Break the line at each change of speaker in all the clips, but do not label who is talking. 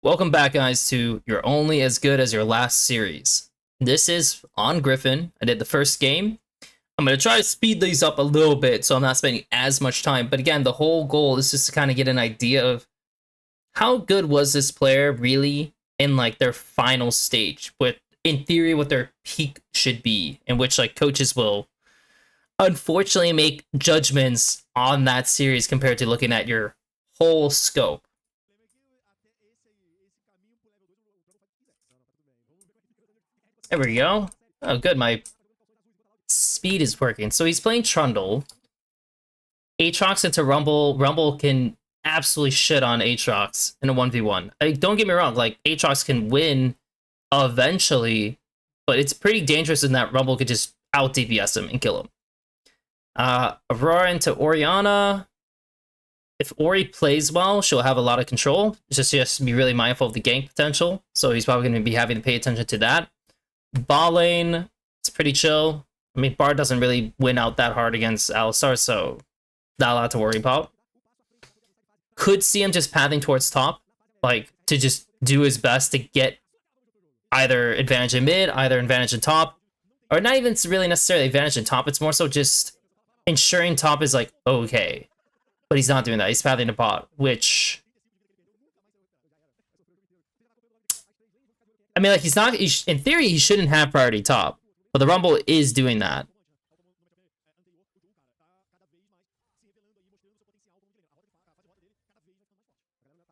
Welcome back, guys, to You're Only as Good as Your Last series. This is on Gryffinn. I did the first game. I'm going to try to speed these up a little bit so I'm not spending as much time. But again, the whole goal is just to kind of get an idea of how good was this player really in like their final stage, with in theory what their peak should be, in which like coaches will unfortunately make judgments on that series compared to looking at your whole scope. There we go. Oh, good. My speed is working. So he's playing Trundle. Aatrox into Rumble. Rumble can absolutely shit on Aatrox in a 1v1. Don't get me wrong, like, Aatrox can win eventually, but it's pretty dangerous in that Rumble could just out DPS him and kill him. Aurora into Orianna. If Ori plays well, she'll have a lot of control. She has to be really mindful of the gank potential, so he's probably going to be having to pay attention to that. Bot lane, it's pretty chill. I mean, Bard doesn't really win out that hard against Alistar, so not a lot to worry about. Could see him just pathing towards top, like, to just do his best to get either advantage in mid, either advantage in top, or not even really necessarily advantage in top. It's more so just ensuring top is, like, okay. But he's not doing that. He's pathing to bot, which... I mean, like, he's not... in theory, he shouldn't have priority top. But the Rumble is doing that.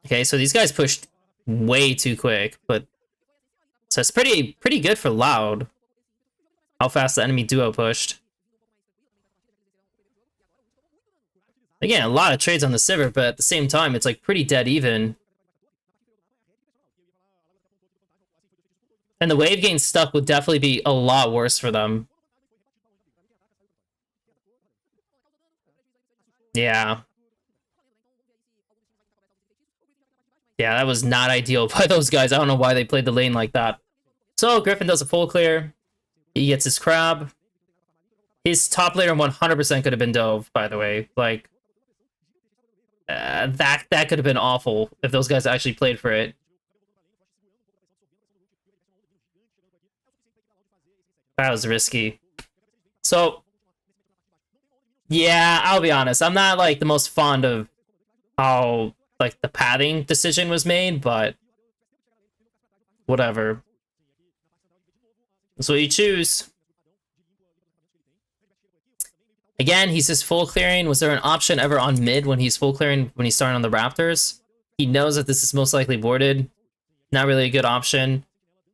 Okay, so these guys pushed way too quick, but... So it's pretty good for Loud. How fast the enemy duo pushed. Again, a lot of trades on the Sivir, but at the same time, it's, like, pretty dead even. And the wave getting stuck would definitely be a lot worse for them. Yeah. Yeah, that was not ideal by those guys. I don't know why they played the lane like that. So Gryffinn does a full clear. He gets his crab. His top laner 100% could have been dove, by the way. Like, that could have been awful if those guys actually played for it. That was risky. So, yeah, I'll be honest. I'm not, like, the most fond of how, like, the pathing decision was made, but whatever. That's what you choose. Again, he's just full clearing. Was there an option ever on mid when he's full clearing when he's starting on the Raptors? He knows that this is most likely boarded. Not really a good option.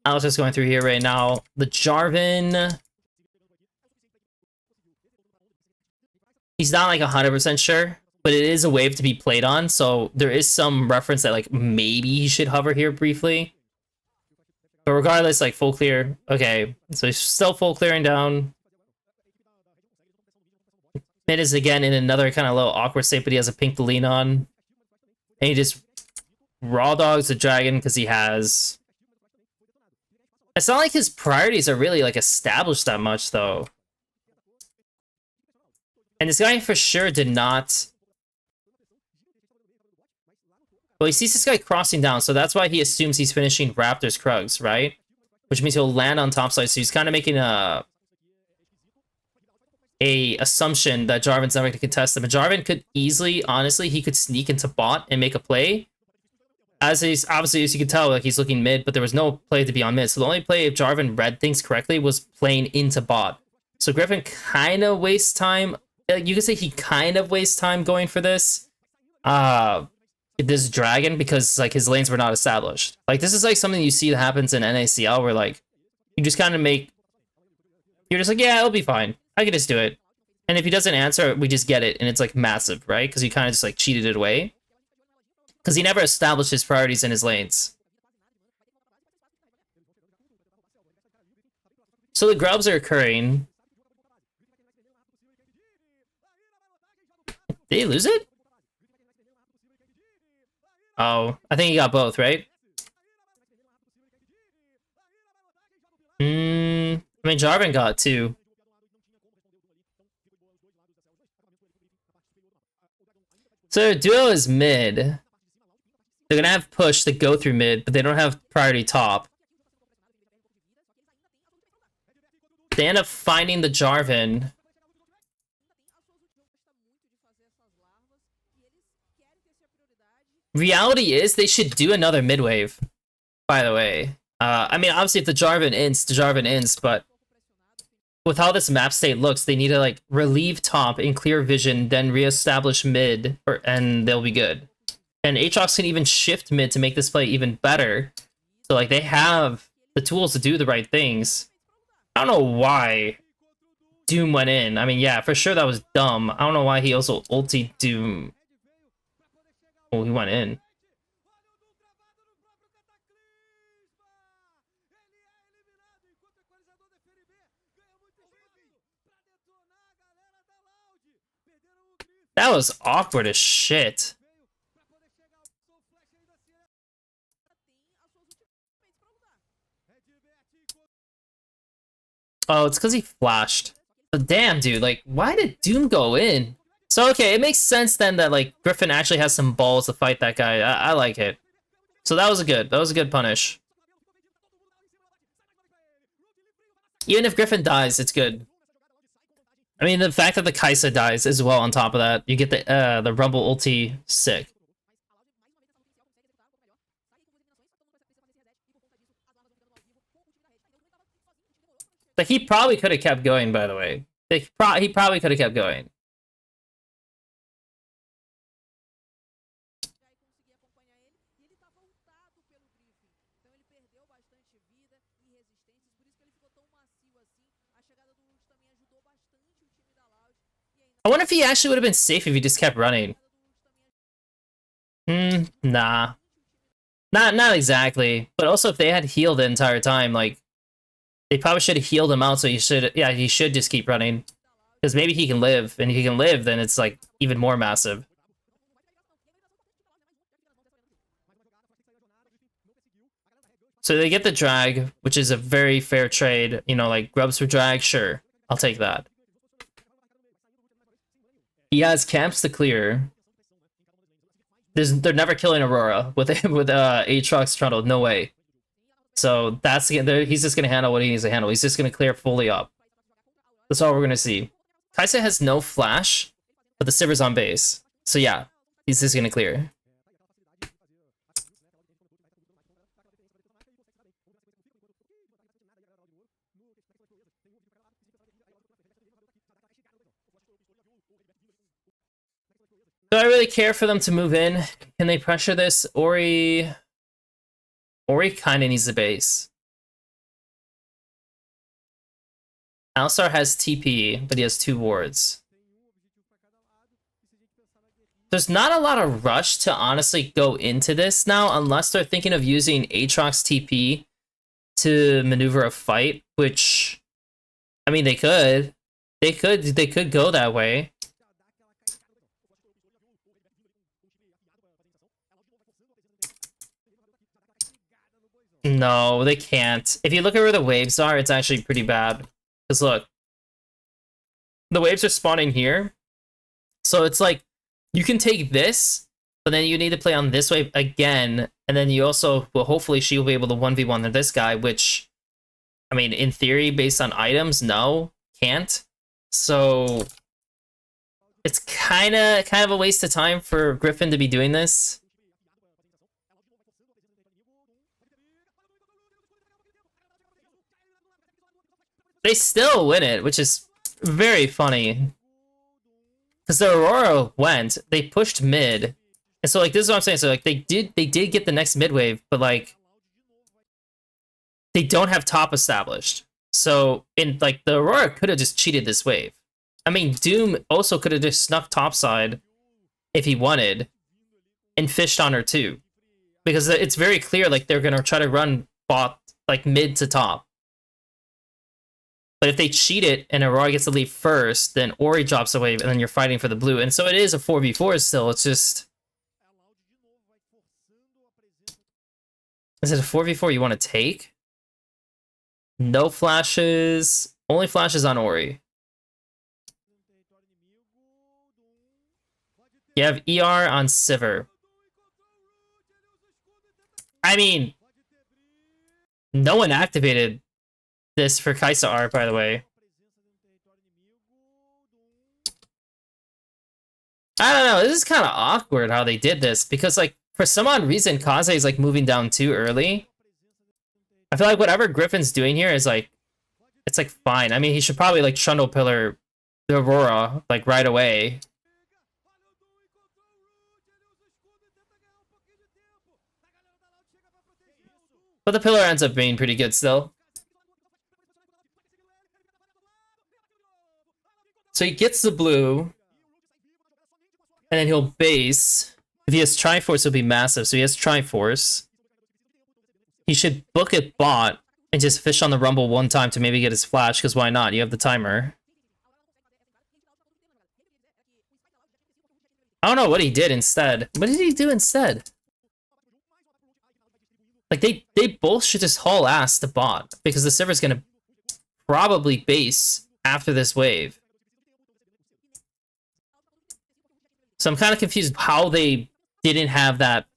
I was just going through here right now. The Jarvan... He's not like 100% sure, but it is a wave to be played on, so there is some reference that like maybe he should hover here briefly. But regardless, like full clear. Okay, so he's still full clearing down. Mid is again in another kind of little awkward state, but he has a pink to lean on. And he just raw dogs the dragon because he has... It's not like his priorities are really like established that much though. And this guy for sure did not... Well, he sees this guy crossing down, so that's why he assumes he's finishing Raptors Krugs, right? Which means he'll land on top side, so he's kind of making a assumption that Jarvan's never going to contest him. And Jarvan could easily, honestly, he could sneak into bot and make a play. As he's, obviously, as you can tell, like he's looking mid, but there was no play to be on mid. So the only play if Jarvan read things correctly was playing into bot. So Gryffinn kind of wastes time. You could say he kind of wastes time going for this dragon because like his lanes were not established. Like this is like something you see that happens in NACL where like you just kind of you're just like, yeah, it'll be fine. I can just do it. And if he doesn't answer, we just get it and it's like massive, right? Because he kind of just like cheated it away. Because he never established his priorities in his lanes. So the grubs are occurring. Did he lose it? Oh, I think he got both, right? I mean, Jarvan got two. So duo is mid. They're gonna have push to go through mid, but they don't have priority top. They end up finding the Jarvan. Reality is they should do another mid wave, by the way. I mean, obviously if the Jarvan ends, but with how this map state looks, they need to like relieve top in clear vision, then reestablish mid, and they'll be good. And Aatrox can even shift mid to make this play even better. So like they have the tools to do the right things. I don't know why Doom went in. I mean, yeah, for sure that was dumb. I don't know why he also ultied Doom. Oh, he went in. That was awkward as shit. Oh, it's because he flashed. But damn, dude, like, why did Doom go in? So, okay, it makes sense then that, like, Gryffinn actually has some balls to fight that guy. I like it. So that was a good punish. Even if Gryffinn dies, it's good. I mean, the fact that the Kaisa dies as well on top of that, you get the Rumble ulti, sick. Like, he probably could have kept going, by the way. Like, he probably could have kept going. I wonder if he actually would have been safe if he just kept running. Nah. Not exactly. But also, if they had healed the entire time, like, they probably should have healed him out, so he should just keep running. Because maybe he can live, and if he can live, then it's, like, even more massive. So they get the drag, which is a very fair trade. You know, like, grubs for drag, sure. I'll take that. He has camps to clear. They're never killing Aurora with Aatrox Trundle, no way. So that's he's just gonna handle what he needs to handle. He's just gonna clear fully up. That's all we're gonna see. Kaisa has no flash, but the Sivir's on base. So yeah, he's just gonna clear. Do I really care for them to move in? Can they pressure this? Ori kind of needs the base. Alistar has TP, but he has 2 wards. There's not a lot of rush to honestly go into this now, unless they're thinking of using Aatrox TP to maneuver a fight, which, I mean, they could. They could go that way. No, they can't. If you look at where the waves are, it's actually pretty bad. Because look, the waves are spawning here. So it's like, you can take this, but then you need to play on this wave again. And then you also, well, hopefully she'll be able to 1v1 this guy, which, I mean, in theory, based on items, no, can't. So it's kind of a waste of time for Gryffinn to be doing this. They still win it, which is very funny. Because the Aurora went, they pushed mid. And so, like, this is what I'm saying. So, like, they did get the next mid wave, but, like, they don't have top established. So, the Aurora could have just cheated this wave. I mean, Doom also could have just snuck topside if he wanted and fished on her too. Because it's very clear, like, they're going to try to run bot, like, mid to top. But if they cheat it and Aurora gets to leave first, then Ori drops a wave and then you're fighting for the blue. And so it is a 4v4 still. It's just... Is it a 4v4 you want to take? No flashes. Only flashes on Ori. You have ER on Sivir. I mean, no one activated this for Kaisa art, by the way. I don't know. This is kind of awkward how they did this because, like, for some odd reason, Kaze is like moving down too early. I feel like whatever Gryffin's doing here is like, it's like fine. I mean, he should probably like Trundle Pillar the Aurora like right away. But the pillar ends up being pretty good still. So he gets the blue, and then he'll base. If he has Triforce, it'll be massive. So he has Triforce. He should book it bot and just fish on the Rumble one time to maybe get his flash, because why not? You have the timer. I don't know what he did instead. What did he do instead? Like, they both should just haul ass to bot, because the Sivir's gonna probably base after this wave. So I'm kind of confused how they didn't have that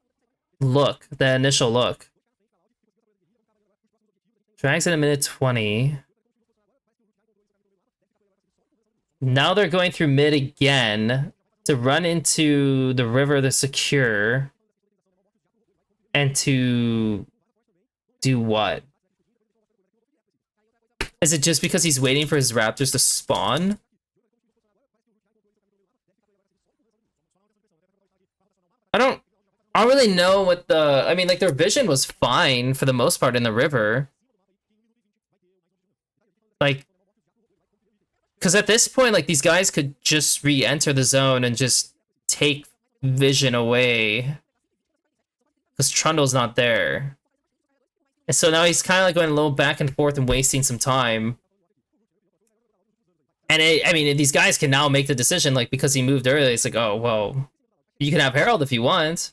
look, the initial look. Drags in a minute 20. Now they're going through mid again to run into the river to secure. And to do what? Is it just because he's waiting for his raptors to spawn? I don't really know what the... I mean, like, their vision was fine for the most part in the river. Like, because at this point, like, these guys could just re-enter the zone and just take vision away. Because Trundle's not there. And so now he's kind of like going a little back and forth and wasting some time. And I mean, these guys can now make the decision, like, because he moved early, it's like, oh, well, you can have Herald if you want.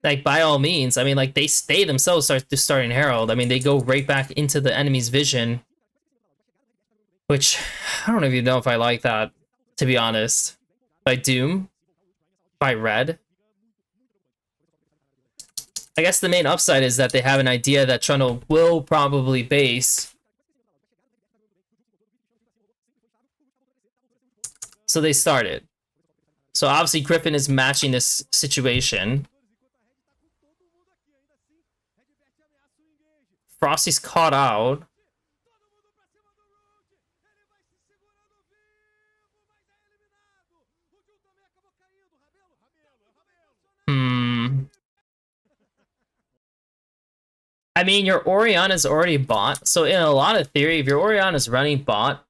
Like, by all means. I mean, like, they themselves starting Herald. I mean, they go right back into the enemy's vision. Which, I don't even know if I like that, to be honest. By Doom. By Red. I guess the main upside is that they have an idea that Trundle will probably base. So they started. So obviously Gryffinn is matching this situation. Frosty's caught out. I mean, your Oriana's already bought, so in a lot of theory, if your Oriana's running bot,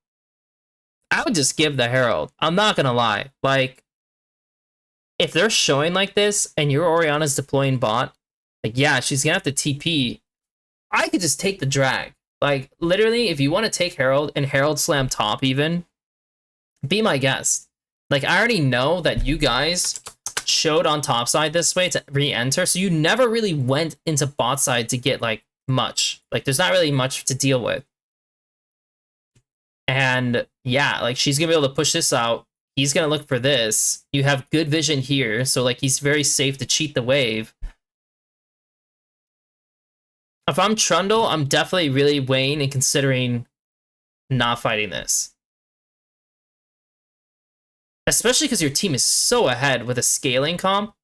I would just give the Herald. I'm not gonna lie. Like, if they're showing like this, and your Oriana's deploying bot, like, yeah, she's gonna have to TP. I could just take the drag. Like, literally, if you want to take Herald, and Herald slam top even, be my guest. Like, I already know that you guys showed on top side this way to re-enter, so you never really went into bot side to get like much. Like, there's not really much to deal with. And yeah, like, she's gonna be able to push this out. He's gonna look for this. You have good vision here, so like, he's very safe to cheat the wave. If I'm Trundle, I'm definitely really weighing and considering not fighting this. Especially because your team is so ahead with a scaling comp.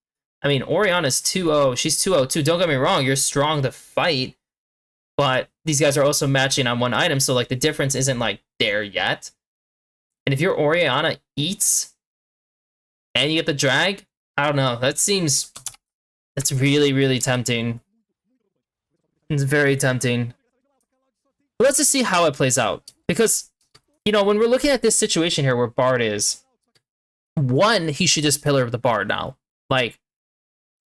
I mean, Oriana's 2-0. She's 2-0 too. Don't get me wrong. You're strong to fight. But these guys are also matching on one item. So, like, the difference isn't, like, there yet. And if your Oriana eats and you get the drag, I don't know. That's really, really tempting. It's very tempting. But let's just see how it plays out. Because, you know, when we're looking at this situation here where Bard is, one, he should just pillar the Bard now. Like,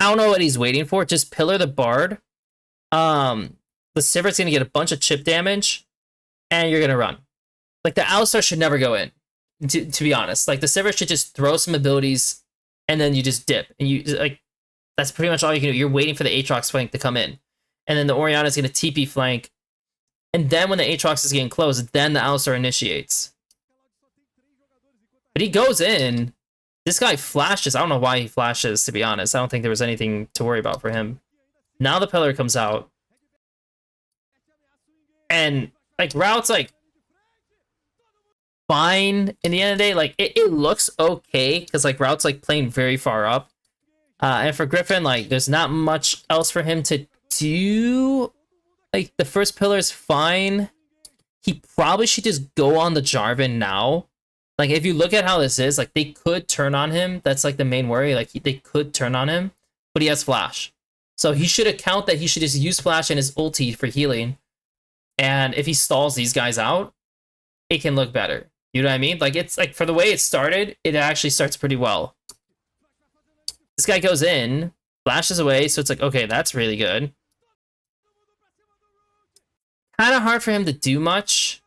I don't know what he's waiting for. Just pillar the Bard. The Sivir's gonna get a bunch of chip damage, and you're gonna run. Like, the Alistar should never go in, to be honest. Like, the Sivir should just throw some abilities, and then you just dip. And you, like, that's pretty much all you can do. You're waiting for the Aatrox flank to come in. And then the Oriana's gonna TP flank. And then when the Aatrox is getting close, then the Alistar initiates. But he goes in. This guy flashes. I don't know why he flashes, to be honest. I don't think there was anything to worry about for him. Now the pillar comes out. And, like, route's, like, fine in the end of the day. Like, it looks okay, because, like, route's, like, playing very far up. And for Gryffinn, like, there's not much else for him to do. Like, the first pillar's fine. He probably should just go on the Jarvan now. Like, if you look at how this is, like, they could turn on him. That's, like, the main worry. Like, they could turn on him, but he has Flash. So he should account that he should just use Flash and his ulti for healing. And if he stalls these guys out, it can look better. You know what I mean? Like, it's, like, for the way it started, it actually starts pretty well. This guy goes in, flashes away, so it's like, okay, that's really good. Kind of hard for him to do much.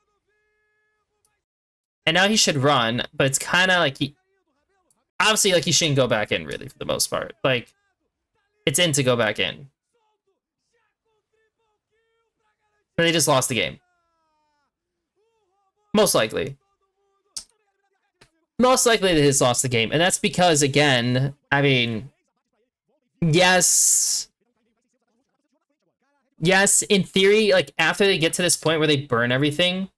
And now he should run, but it's kind of like he... Obviously, like, he shouldn't go back in, really, for the most part. Like, it's in to go back in. But they just lost the game. Most likely. Most likely they just lost the game. And that's because, again, I mean... Yes... Yes, in theory, like, after they get to this point where they burn everything,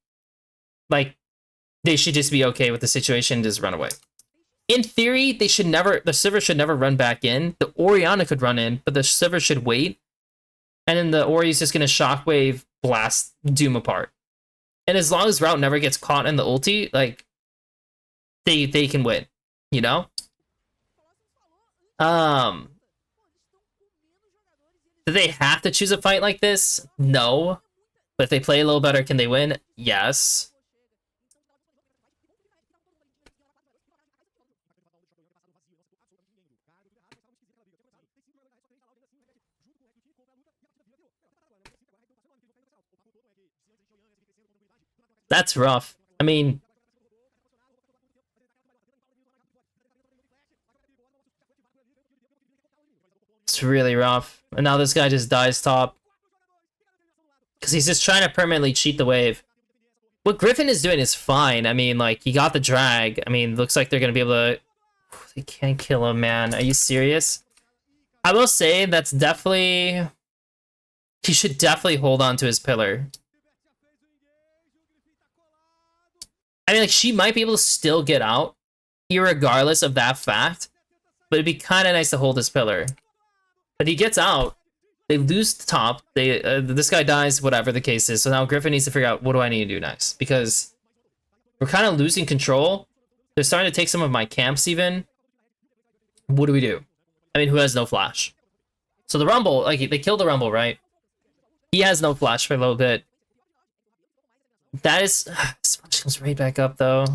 like, they should just be okay with the situation and just run away. In theory, they should never, the Sivir should never run back in. The Orianna could run in, but the Sivir should wait. And then the Ori's just gonna shockwave blast Doom apart. And as long as Route never gets caught in the ulti, like, they can win, you know? Do they have to choose a fight like this? No. But if they play a little better, can they win? Yes. That's rough. I mean... It's really rough. And now this guy just dies top. Because he's just trying to permanently cheat the wave. What Gryffinn is doing is fine. I mean, like, he got the drag. I mean, looks like they're going to be able to... They can't kill him, man. Are you serious? I will say that's definitely... He should definitely hold on to his pillar. I mean, like, she might be able to still get out, irregardless of that fact. But it'd be kind of nice to hold his pillar. But he gets out. They lose the top. They this guy dies, whatever the case is. So now Gryffinn needs to figure out, what do I need to do next? Because we're kind of losing control. They're starting to take some of my camps even. What do we do? I mean, who has no flash? So the Rumble, like, they killed the Rumble, right? He has no flash for a little bit. That is... Sponge comes right back up, though.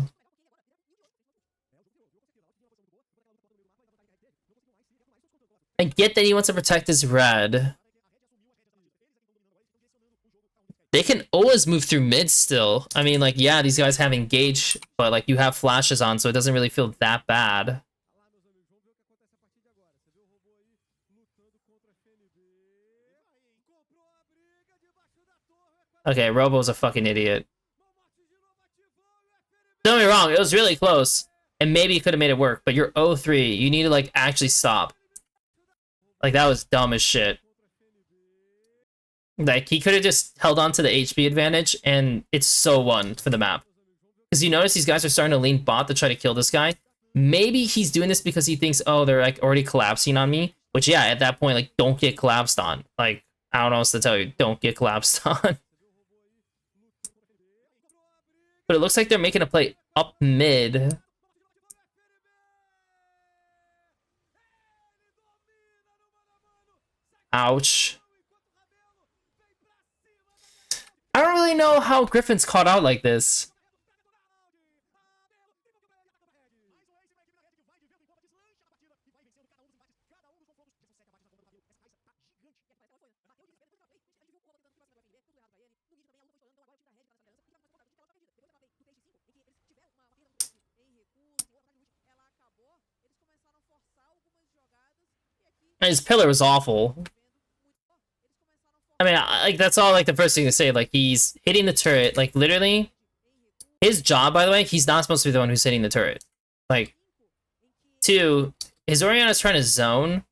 I get that he wants to protect his red. They can always move through mid still. I mean, like, yeah, these guys have engage, but, like, you have flashes on, so it doesn't really feel that bad. Okay, Robo's a fucking idiot. Don't get me wrong, it was really close. And maybe you could have made it work, but you're 0-3. You need to, like, actually stop. Like, that was dumb as shit. Like, he could have just held on to the HP advantage, and it's so won for the map. Because you notice these guys are starting to lean bot to try to kill this guy. Maybe he's doing this because he thinks, oh, they're, like, already collapsing on me. Which, yeah, at that point, like, don't get collapsed on. Like, I don't know what else to tell you. Don't get collapsed on. But it looks like they're making a play up mid. Ouch. I don't really know how Griffin's caught out like this. His pillar was awful. I mean, like, that's all, like, the first thing to say. Like, he's hitting the turret. Like, literally, his job, by the way, he's not supposed to be the one who's hitting the turret. Like, two, his Orianna's trying to zone.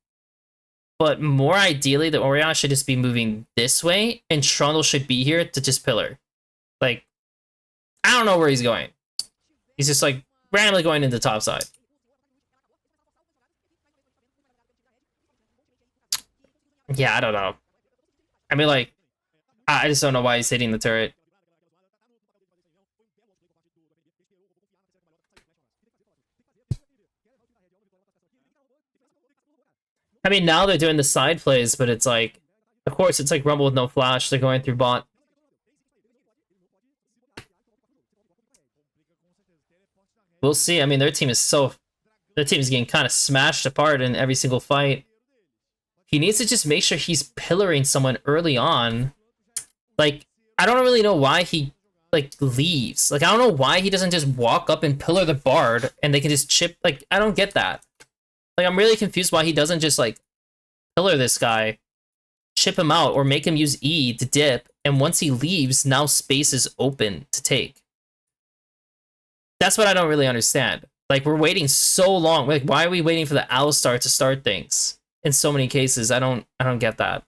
But more ideally, the Orion should just be moving this way, and Trundle should be here to just pillar. Like, I don't know where he's going. He's just like randomly going into the top side. Yeah, I don't know. I mean, like, I just don't know why he's hitting the turret. I mean, now they're doing the side plays, but it's like, of course, it's like Rumble with no flash. They're going through bot. We'll see. I mean, their team is getting kind of smashed apart in every single fight. He needs to just make sure he's pillaring someone early on. Like, I don't really know why he, like, leaves. Like, I don't know why he doesn't just walk up and pillar the Bard and they can just chip. Like, I don't get that. Like, I'm really confused why he doesn't just, like, pillar this guy, chip him out, or make him use E to dip, and once he leaves, now space is open to take. That's what I don't really understand. Like, we're waiting so long. Like, why are we waiting for the Alistar to start things? In so many cases, I don't get that.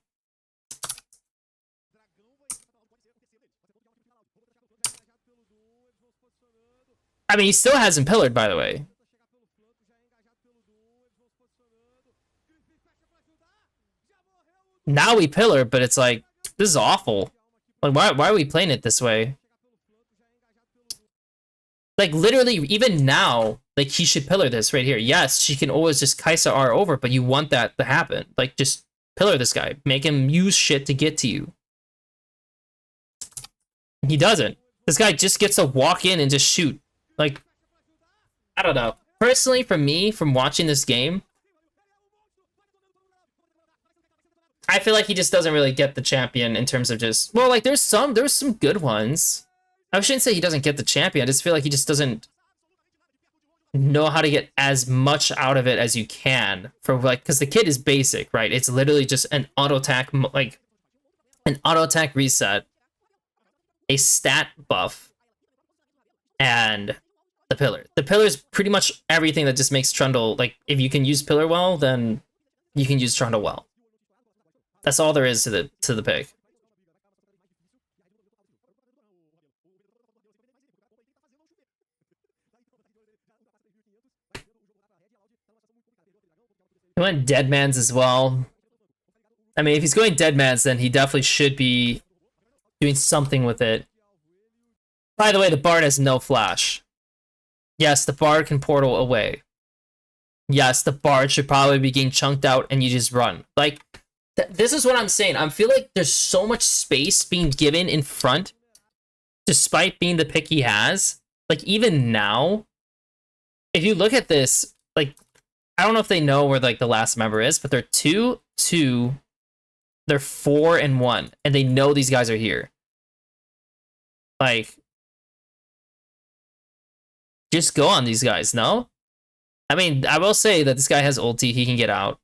I mean, he still hasn't pillared, by the way. Now we pillar, but it's like, this is awful. Like, why are we playing it this way? Like, literally, even now, like, he should pillar this right here. Yes, she can always just Kaisa R over, but you want that to happen. Like, just pillar this guy. Make him use shit to get to you. He doesn't. This guy just gets to walk in and just shoot. Like, I don't know. Personally, for me, from watching this game, I feel like he just doesn't really get the champion in terms of just... Well, like, there's some good ones. I shouldn't say he doesn't get the champion. I just feel like he just doesn't know how to get as much out of it as you can. For, like, because the kit is basic, right? It's literally just an auto attack, like, an auto attack reset, a stat buff, and the pillar. The pillar is pretty much everything that just makes Trundle, like, if you can use pillar well, then you can use Trundle well. That's all there is to the pick. He went Deadman's as well. I mean, if he's going Deadman's, then he definitely should be doing something with it. By the way, the Bard has no flash. Yes, the Bard can portal away. Yes, the Bard should probably be getting chunked out and you just run. Like, this is what I'm saying. I feel like there's so much space being given in front, despite being the pick he has. Like, even now, if you look at this, like, I don't know if they know where, like, the last member is, but they're 2-2, they're 4-1, and they know these guys are here. Like, just go on these guys, no? I mean, I will say that this guy has ulti, he can get out.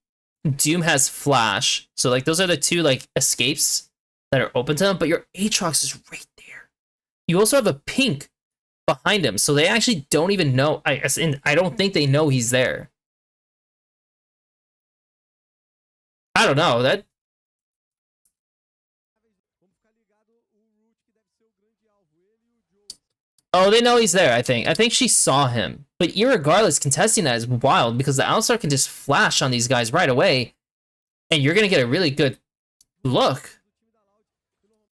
Doom has flash, so, like, those are the two, like, escapes that are open to him, but your Aatrox is right there. You also have a pink behind him, so they actually don't even know. I don't think they know he's there. I don't know, that... Oh, they know he's there, I think. I think she saw him. But irregardless, contesting that is wild, because the Alistar can just flash on these guys right away, and you're going to get a really good look.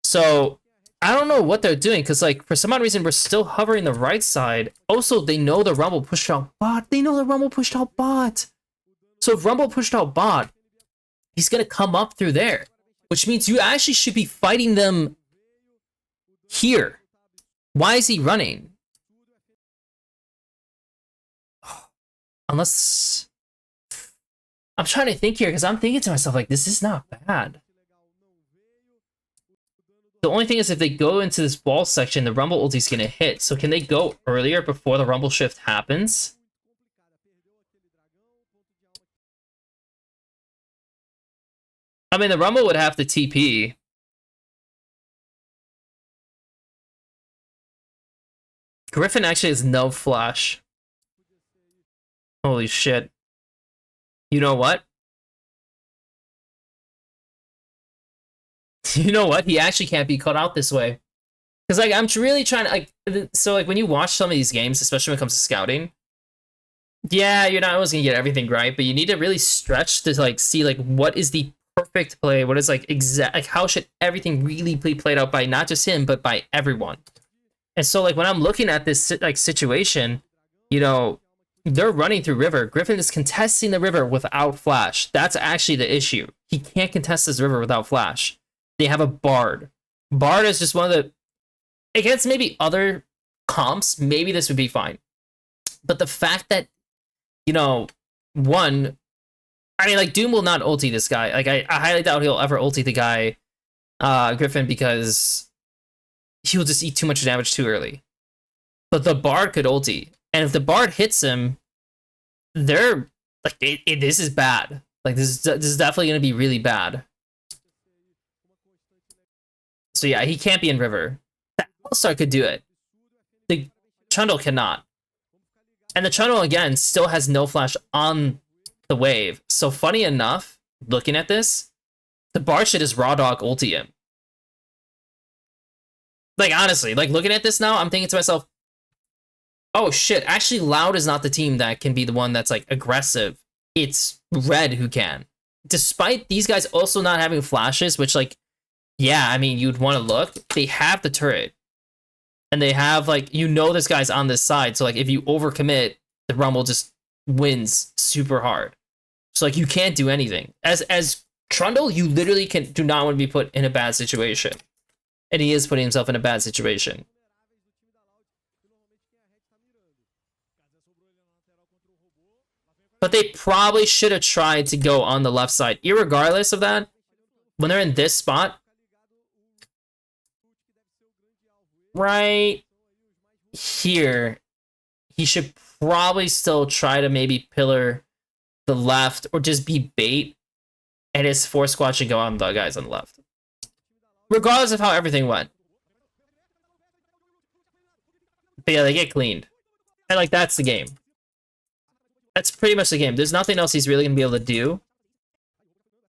So, I don't know what they're doing, because, like, for some odd reason, we're still hovering the right side. Also, they know the Rumble pushed out bot. They know the Rumble pushed out bot. So, if Rumble pushed out bot, he's going to come up through there, which means you actually should be fighting them here. Why is he running? Unless... I'm trying to think here, because I'm thinking to myself, like, this is not bad. The only thing is, if they go into this wall section, the Rumble ulti's going to hit. So can they go earlier before the Rumble shift happens? I mean, the Rumble would have to TP. Gryffinn actually has no flash. Holy shit. You know what? You know what? He actually can't be caught out this way. Because like I'm really trying to like so like when you watch some of these games, especially when it comes to scouting, yeah, you're not always gonna get everything right, but you need to really stretch to like see like what is the perfect play, what is like exact like how should everything really be played out by not just him but by everyone. And so like when I'm looking at this like situation, you know, they're running through river. Gryffinn is contesting the river without flash. That's actually the issue. He can't contest this river without flash. They have a bard. Bard is just one of the against maybe other comps, maybe this would be fine. But the fact that, you know, one, I mean, like, Doom will not ulti this guy. Like, I highly doubt he'll ever ulti the guy, Gryffinn, because he'll just eat too much damage too early. But the Bard could ulti. And if the Bard hits him, they're, like, this is bad. Like, this is definitely going to be really bad. So, yeah, he can't be in river. All-Star could do it. The Trundle cannot. And the Trundle, again, still has no flash on the wave. So funny enough, looking at this, the Bard should just raw dog ulti him. Like, honestly, like, looking at this now, I'm thinking to myself, oh, shit, actually, Loud is not the team that can be the one that's, like, aggressive. It's Red who can. Despite these guys also not having flashes, which, like, yeah, I mean, you'd want to look, they have the turret. And they have, like, you know this guy's on this side. So, like, if you overcommit, the Rumble just wins super hard. So, like, you can't do anything. As Trundle, you literally do not want to be put in a bad situation. And he is putting himself in a bad situation. But they probably should have tried to go on the left side. Irregardless of that, when they're in this spot, right here, he should probably still try to maybe pillar the left or just be bait, and his 4 squad should go on the guys on the left. Regardless of how everything went. But yeah, they get cleaned. And like, that's the game. That's pretty much the game. There's nothing else he's really going to be able to do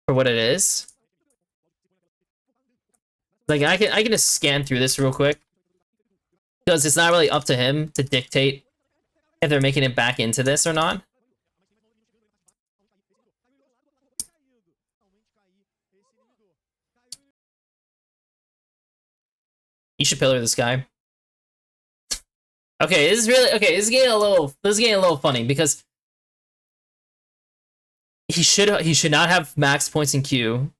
for what it is. Like, I can just scan through this real quick. Because it's not really up to him to dictate if they're making it back into this or not. You should pillar this guy. Okay, this is really okay. This is getting a little funny because he should not have max points in Q.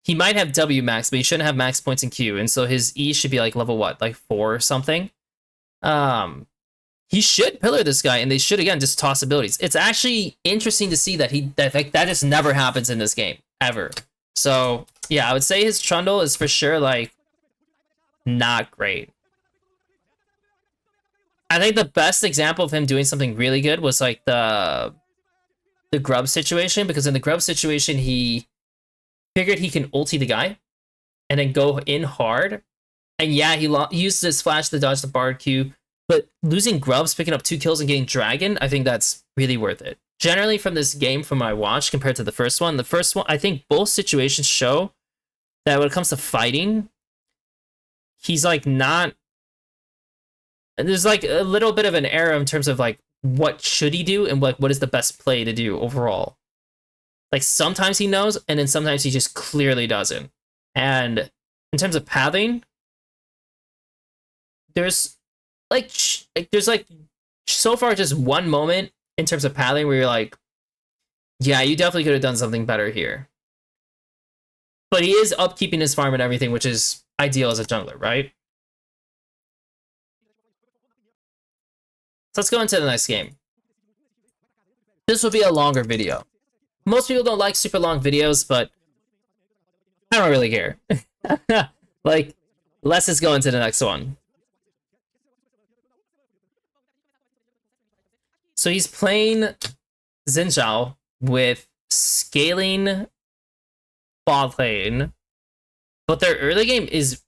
He might have W max, but he shouldn't have max points in Q, and so his E should be like level what, like 4 or something. He should pillar this guy, and they should again just toss abilities. It's actually interesting to see that that just never happens in this game ever. So yeah, I would say his Trundle is for sure like not great. I think the best example of him doing something really good was like the Grub situation, because in the Grub situation he figured he can ulti the guy and then go in hard. And yeah, he used his flash to dodge the Bard Q, but losing Grubs, picking up 2 kills and getting Dragon, I think that's really worth it. Generally from this game, from my watch, compared to the first one, I think both situations show that when it comes to fighting, he's like not... There's like a little bit of an error in terms of like, what should he do and like what is the best play to do overall. Like sometimes he knows, and then sometimes he just clearly doesn't. And in terms of pathing, there's like so far just one moment in terms of pathing where you're like, yeah, you definitely could have done something better here. But he is upkeeping his farm and everything, which is ideal as a jungler, right? So let's go into the next game. This will be a longer video. Most people don't like super long videos, but I don't really care. Like, let's just go into the next one. So he's playing Xin Zhao with scaling bot lane, but their early game is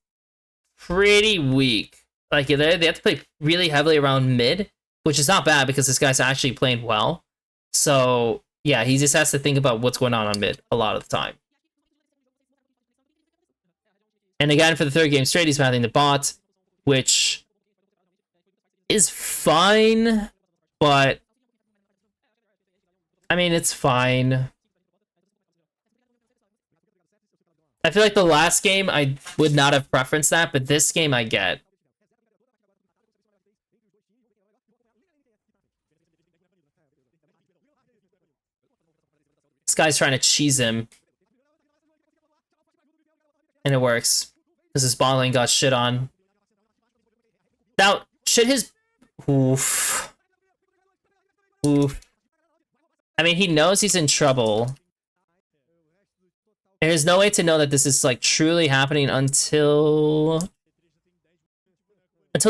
pretty weak. Like, they have to play really heavily around mid, which is not bad because this guy's actually playing well. So yeah, he just has to think about what's going on mid a lot of the time. And again, for the third game straight, he's pathing the bot, which is fine, but I mean, it's fine. I feel like the last game, I would not have preferenced that, but this game I get. This guy's trying to cheese him. And it works. Because his bot lane got shit on. Now, should his... Oof. Oof. I mean, he knows he's in trouble. There's no way to know that this is, like, truly happening until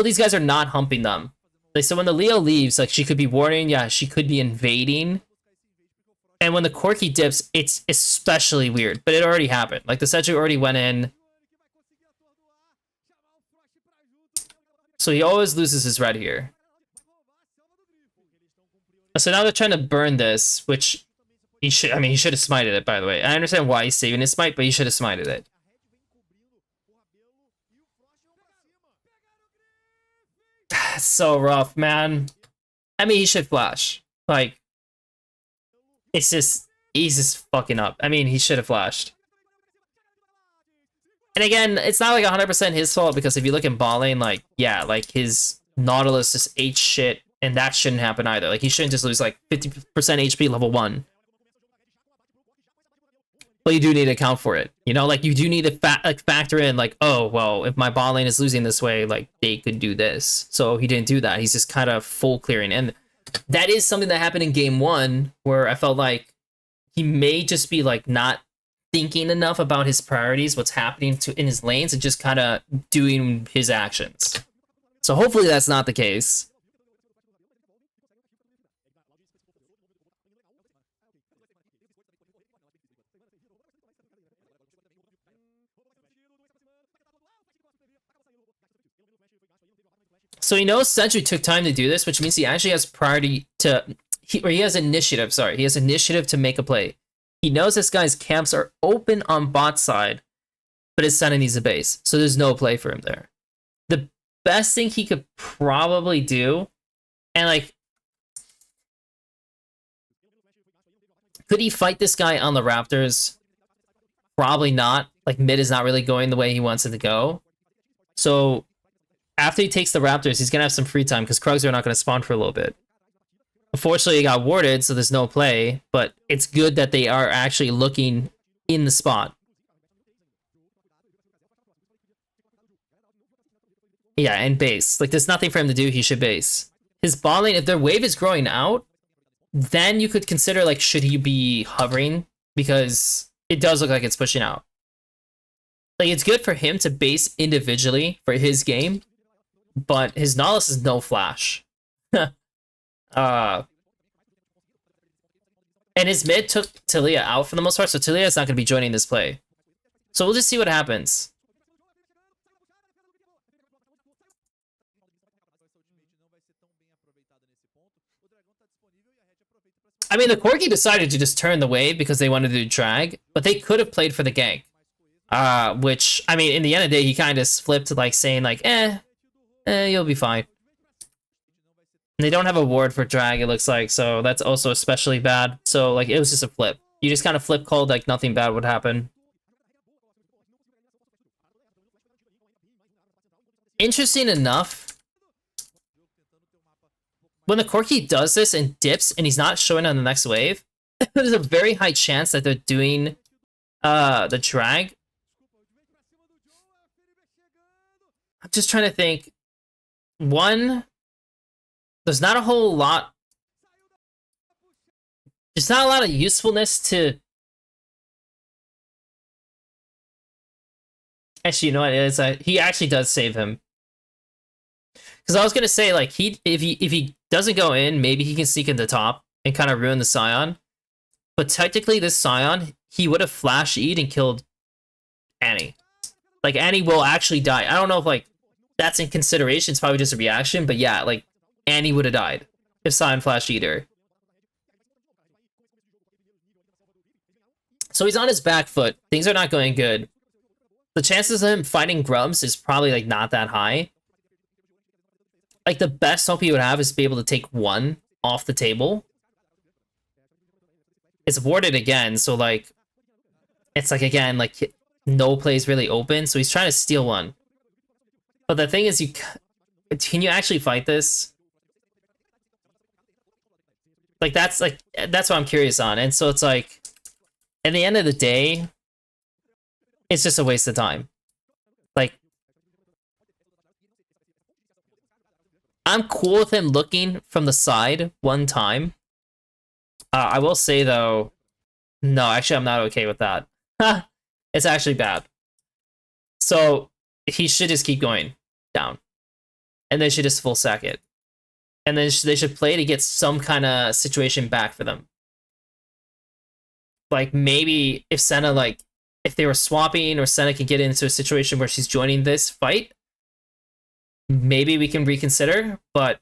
these guys are not humping them. Like, so when the Leo leaves, like, she could be warding, yeah, she could be invading. And when the Corki dips, it's especially weird, but it already happened. Like, the Seju already went in. So he always loses his red here. So now they're trying to burn this, which he should, I mean, he should have smited it, by the way. I understand why he's saving his smite, but he should have smited it. It's so rough, man. I mean, he should flash. Like, it's just, he's just fucking up. I mean, he should have flashed. And again, it's not like 100% his fault, because if you look in bot lane, like, yeah, like, his Nautilus just ate shit, and that shouldn't happen either. Like, he shouldn't just lose, like, 50% HP level 1. But you do need to account for it. You know, like, you do need to factor in, like, oh, well, if my bot lane is losing this way, like, they could do this. So he didn't do that. He's just kind of full clearing. And that is something that happened in game 1, where I felt like he may just be, like, not thinking enough about his priorities, what's happening in his lanes, and just kind of doing his actions. So hopefully that's not the case. So he knows Seju took time to do this, which means he actually has priority to... he has initiative, sorry. He has initiative to make a play. He knows this guy's camps are open on bot side, but his Senna needs a base, so there's no play for him there. The best thing he could probably do, and like... could he fight this guy on the Raptors? Probably not. Like, mid is not really going the way he wants it to go. So... after he takes the Raptors, he's going to have some free time because Krugs are not going to spawn for a little bit. Unfortunately, he got warded, so there's no play, but it's good that they are actually looking in the spot. Yeah, and base. Like, there's nothing for him to do. He should base. His bot lane, if their wave is growing out, then you could consider, like, should he be hovering? Because it does look like it's pushing out. Like, it's good for him to base individually for his game, but his Nautilus is no flash. And his mid took Talia out for the most part, so Talia is not going to be joining this play. So we'll just see what happens. I mean, the Corgi decided to just turn the wave because they wanted to do drag, but they could have played for the gank. Which, I mean, in the end of the day, he kind of flipped, like, saying, like, you'll be fine. And they don't have a ward for drag, it looks like, so that's also especially bad. So, like, it was just a flip. You just kind of flip called, like, nothing bad would happen. Interesting enough, when the Corki does this and dips and he's not showing on the next wave, there's a very high chance that they're doing the drag. I'm just trying to think. One, there's not a whole lot. There's not a lot of usefulness to... Actually, you know what it is? He actually does save him. Because I was gonna say, like, if he doesn't go in, maybe he can sneak in the top and kind of ruin the Scion. But technically, this Scion, he would have flash E'd and killed Annie. Like, Annie will actually die. I don't know if, like, that's in consideration. It's probably just a reaction. But yeah, like, Annie would have died if Scion flashed E'd her. So he's on his back foot. Things are not going good. the chances of him fighting grubs is probably like not that high. Like the best hope he would have is to be able to take one off the table. It's warded again, so like it's like again like no play is really open, so he's trying to steal one. But the thing is, can you actually fight this? Like that's what I'm curious on. And so it's like at the end of the day, it's just a waste of time. Like I'm cool with him looking from the side one time. I will say though, no, actually I'm not okay with that. It's actually bad. So he should just keep going down. And they should just full sack it. And then they should play to get some kind of situation back for them. Like maybe if Senna, like, if they were swapping or Senna can get into a situation where she's joining this fight, maybe we can reconsider. But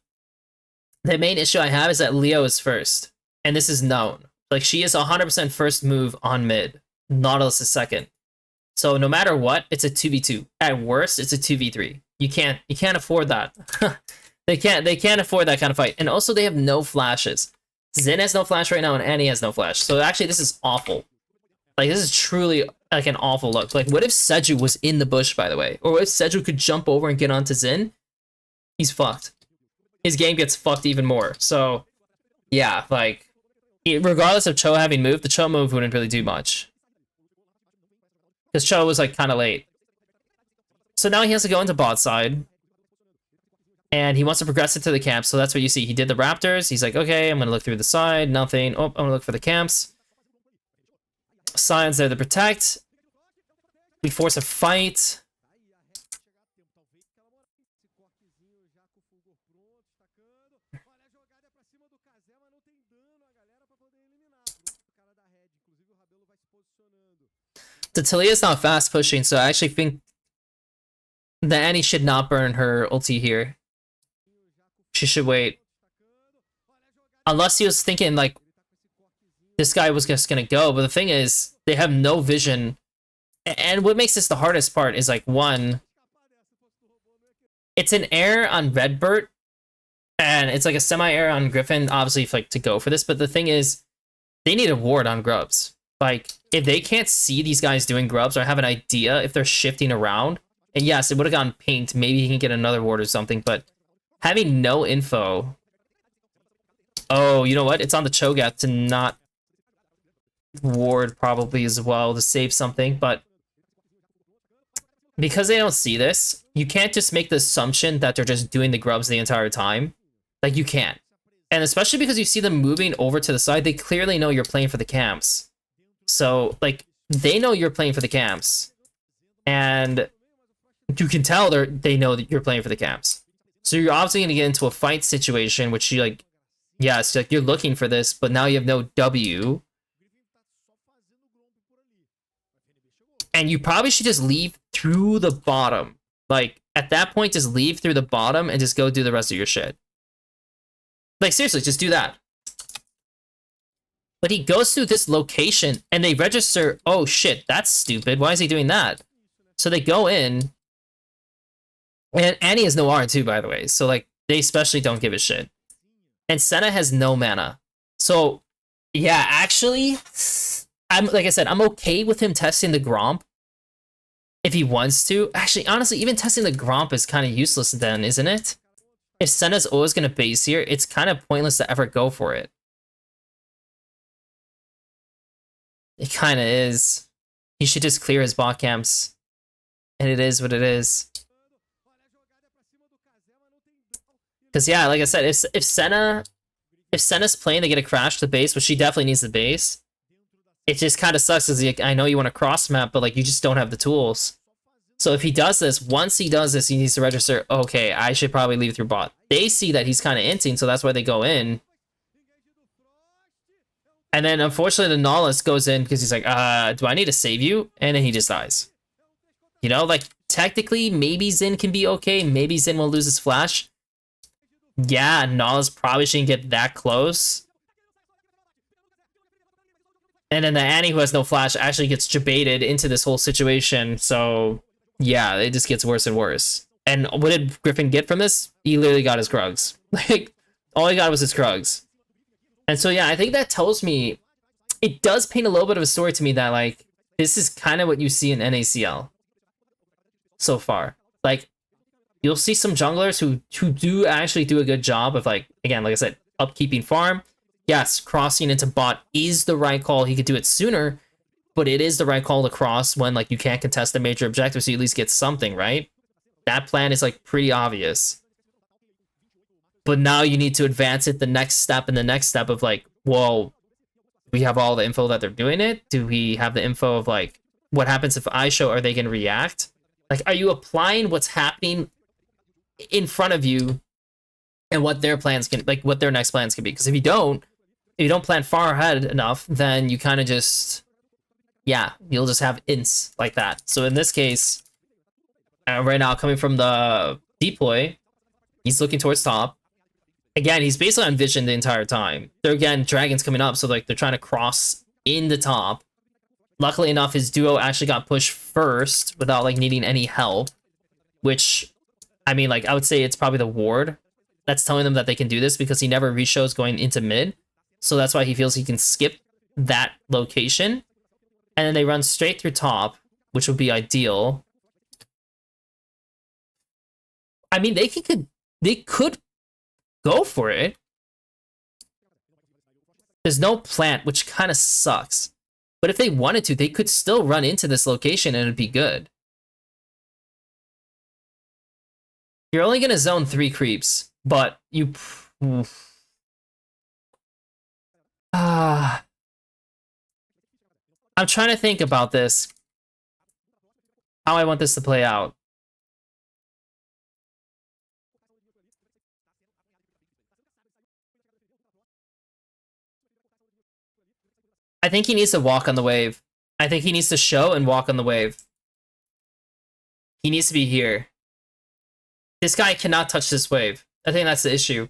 the main issue I have is that Leo is first. And this is known. Like, she is 100% first move on mid. Nautilus is second. So no matter what, it's a 2v2. At worst, it's a 2v3. You can't afford that. They can't afford that kind of fight. And also they have no flashes. Zin has no flash right now and Annie has no flash. So actually this is awful. Like this is truly like an awful look. Like what if Seju was in the bush, by the way? Or what if Seju could jump over and get onto Zin? He's fucked. His game gets fucked even more. So yeah, like regardless of Cho having moved, the Cho move wouldn't really do much. Because Cho was like kind of late. So now he has to go into bot side. And he wants to progress it to the camp, so that's what you see. He did the Raptors. He's like, okay, I'm going to look through the side. Nothing. Oh, I'm going to look for the camps. Sion's there to protect. We force a fight. The Talia's not fast pushing, so I actually think that Annie should not burn her ulti here. She should wait. Unless he was thinking, like, this guy was just gonna go. But the thing is, they have no vision. And what makes this the hardest part is, like, one, it's an air on Redbert, and it's like a semi-air on Gryffinn, obviously, like, to go for this. But the thing is, they need a ward on Grubs. Like, if they can't see these guys doing Grubs or have an idea if they're shifting around, and yes, it would have gone pinged, maybe he can get another ward or something, but having no info. Oh, you know what? It's on the Cho'Gath to not ward probably as well to save something, but because they don't see this, you can't just make the assumption that they're just doing the grubs the entire time. Like, you can't. And especially because you see them moving over to the side, they clearly know you're playing for the camps. So, like, they know you're playing for the camps. And you can tell they know that you're playing for the camps. So you're obviously going to get into a fight situation, which you like, yes, like you're looking for this, but now you have no W. And you probably should just leave through the bottom. Like, at that point, just leave through the bottom and just go do the rest of your shit. Like, seriously, just do that. But he goes through this location and they register, oh shit, that's stupid. Why is he doing that? So they go in. And Annie has no R2, by the way. So, like, they especially don't give a shit. And Senna has no mana. So, yeah, actually, like I said, I'm okay with him testing the Gromp if he wants to. Actually, honestly, even testing the Gromp is kind of useless then, isn't it? If Senna's always going to base here, it's kind of pointless to ever go for it. It kind of is. He should just clear his bot camps. And it is what it is. Because, yeah, like I said, if Senna's playing to get a crash to base, which she definitely needs the base, it just kind of sucks because I know you want to cross map, but like you just don't have the tools. So if he does this, once he does this, he needs to register, okay, I should probably leave through bot. They see that he's kind of inting, so that's why they go in. And then, unfortunately, the Nautilus goes in because he's like, do I need to save you? And then he just dies. You know, like, technically, maybe Xin can be okay. Maybe Xin will lose his flash. Yeah, Nautilus probably shouldn't get that close. And then the Annie, who has no flash, actually gets jebaited into this whole situation. So yeah, it just gets worse and worse. And what did Gryffinn get from this? He literally got his Krugs. Like, all he got was his Krugs. And so yeah, I think that tells me, it does paint a little bit of a story to me that, like, this is kind of what you see in NACL so far. Like, you'll see some junglers who do actually do a good job of, like, again, like I said, upkeeping farm. Yes, crossing into bot is the right call. He could do it sooner, but it is the right call to cross when, like, you can't contest a major objective, so you at least get something, right? That plan is, like, pretty obvious. But now you need to advance it the next step and the next step of, like, well, we have all the info that they're doing it? Do we have the info of, like, what happens if I show? Are they going to react? Like, are you applying what's happening in front of you and what their plans can, like, what their next plans can be? Because if you don't plan far ahead enough, then you kind of just, yeah, you'll just have ints like that. So in this case, right now, coming from the deploy, he's looking towards top. Again, he's basically on vision the entire time. They're, again, dragons coming up, so, like, they're trying to cross in the top. Luckily enough, his duo actually got pushed first without, like, needing any help, which, I mean, like, I would say it's probably the ward that's telling them that they can do this, because he never reshows going into mid. So that's why he feels he can skip that location. And then they run straight through top, which would be ideal. I mean, they could go for it. There's no plant, which kind of sucks. But if they wanted to, they could still run into this location and it'd be good. You're only going to zone 3 creeps, but you... I'm trying to think about this. How I want this to play out. I think he needs to walk on the wave. I think he needs to show and walk on the wave. He needs to be here. This guy cannot touch this wave. I think that's the issue.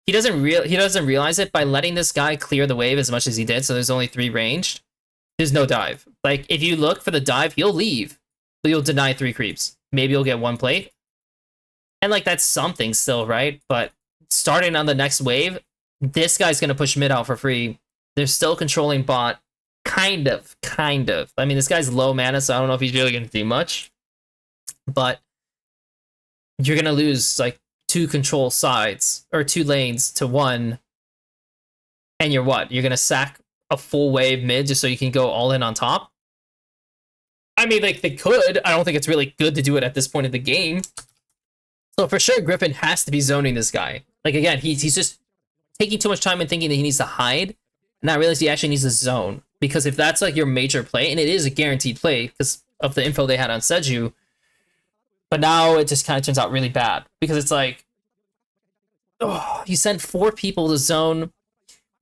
He doesn't realize it by letting this guy clear the wave as much as he did, so there's only 3 ranged. There's no dive. Like, if you look for the dive, he'll leave, but you'll deny 3 creeps. Maybe you'll get 1 plate. And, like, that's something still, right? But starting on the next wave, this guy's going to push mid out for free. They're still controlling bot. Kind of. I mean, this guy's low mana, so I don't know if he's really going to do much. But you're going to lose, like, 2 control sides, or 2 lanes to 1. And you're what? You're going to sack a full wave mid just so you can go all in on top? I mean, like, they could. I don't think it's really good to do it at this point of the game. So for sure, Gryffinn has to be zoning this guy. Like, again, he's just taking too much time and thinking that he needs to hide, and not realize he actually needs to zone. Because if that's, like, your major play, and it is a guaranteed play because of the info they had on Seju, but now it just kind of turns out really bad. Because it's like, oh, you sent 4 people to zone.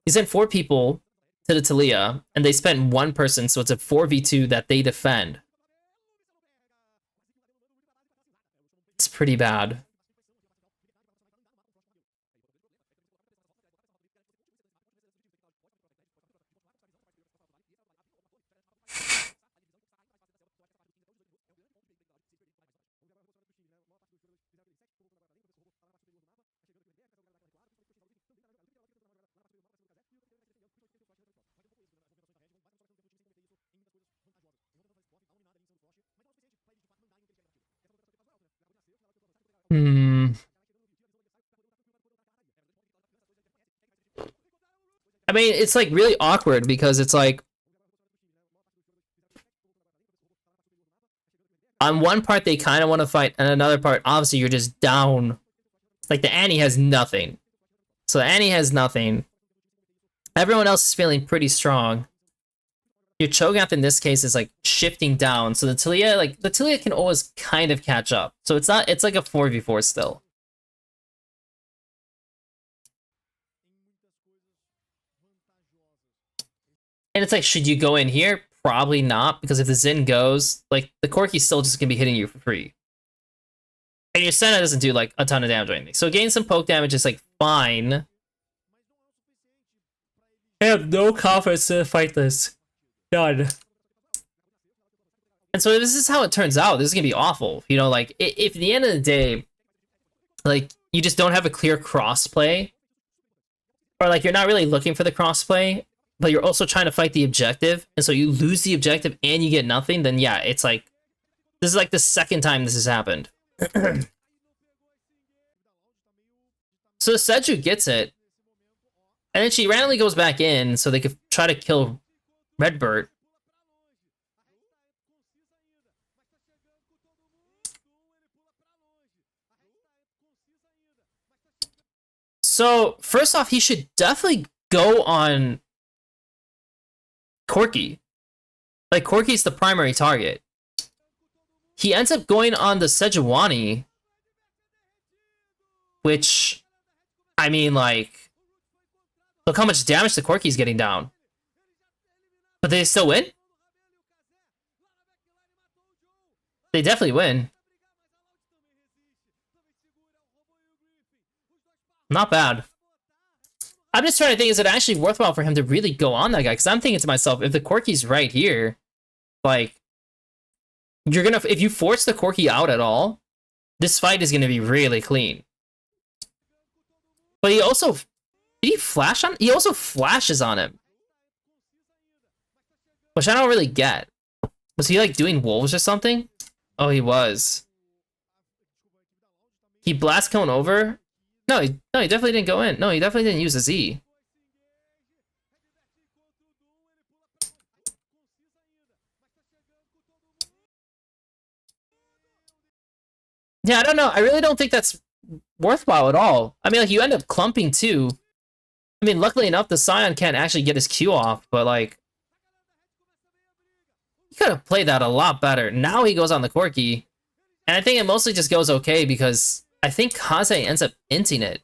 You sent 4 people to the Talia, and they spent 1 person, so it's a 4v2 that they defend. It's pretty bad. I mean, it's, like, really awkward because it's like, on one part they kind of want to fight, and another part, obviously, you're just down. Like, the Annie has nothing. So the Annie has nothing. Everyone else is feeling pretty strong. Your Cho'Gath in this case is, like, shifting down, so the Talia can always kind of catch up. So it's like a 4v4 still. And it's like, should you go in here? Probably not, because if the Xin goes, like, the Corki's still just gonna be hitting you for free. And your Senna doesn't do, like, a ton of damage or anything. So getting some poke damage is, like, fine. I have no confidence to fight this. Done. And so this is how it turns out. This is gonna be awful. You know, like if at the end of the day, like you just don't have a clear crossplay, or like you're not really looking for the crossplay, but you're also trying to fight the objective, and so you lose the objective and you get nothing, then yeah, it's like this is like the second time this has happened. So Seju gets it, and then she randomly goes back in so they could try to kill Redbird. So first off, he should definitely go on Corki. Like Corki's the primary target. He ends up going on the Sejuani, which, I mean, like, look how much damage the Corki's getting down. But they still win? They definitely win. Not bad. I'm just trying to think, is it actually worthwhile for him to really go on that guy? Because I'm thinking to myself, if the Corki's right here, like, you're gonna, if you force the Corki out at all, this fight is gonna be really clean. But he also, did he flash on? He also flashes on him, which I don't really get. Was he like doing wolves or something? Oh, he was. He blast cone over. No, he definitely didn't go in. No, he definitely didn't use a Z. Yeah, I don't know. I really don't think that's worthwhile at all. I mean, like, you end up clumping too. I mean, luckily enough, the Scion can't actually get his Q off, but, like, he could have played that a lot better. Now he goes on the Corki, and I think it mostly just goes okay because I think Kaze ends up inting it.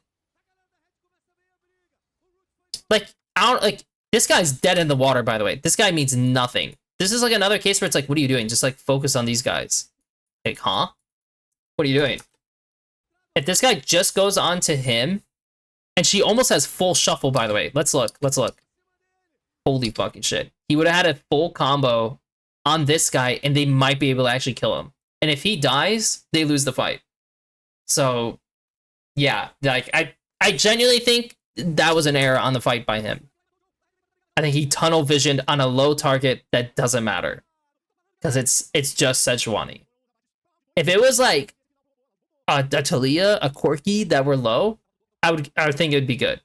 Like, I don't, like, this guy's dead in the water, by the way. This guy means nothing. This is like another case where it's like, what are you doing? Just, like, focus on these guys. Like, huh? What are you doing? If this guy just goes on to him, and she almost has full shuffle, by the way. Let's look. Let's look. Holy fucking shit. He would have had a full combo on this guy, and they might be able to actually kill him. And if he dies, they lose the fight. So, yeah. Like, I genuinely think that was an error on the fight by him. I think he tunnel visioned on a low target that doesn't matter. Because it's just Sejuani. If it was like a Talia, a Corki that were low, I would think it would be good.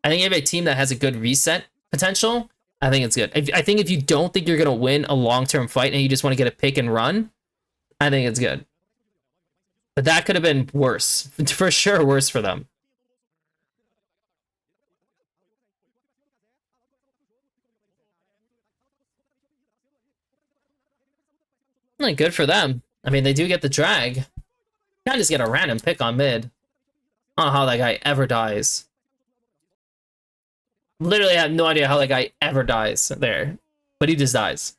I think if you have a team that has a good reset potential, I think it's good. I think if you don't think you're going to win a long-term fight and you just want to get a pick and run, I think it's good. But that could have been worse. For sure worse for them. Like, good for them. I mean, they do get the drag. Can't just get a random pick on mid. I don't know how that guy ever dies. Literally have no idea how that guy ever dies there. But he just dies.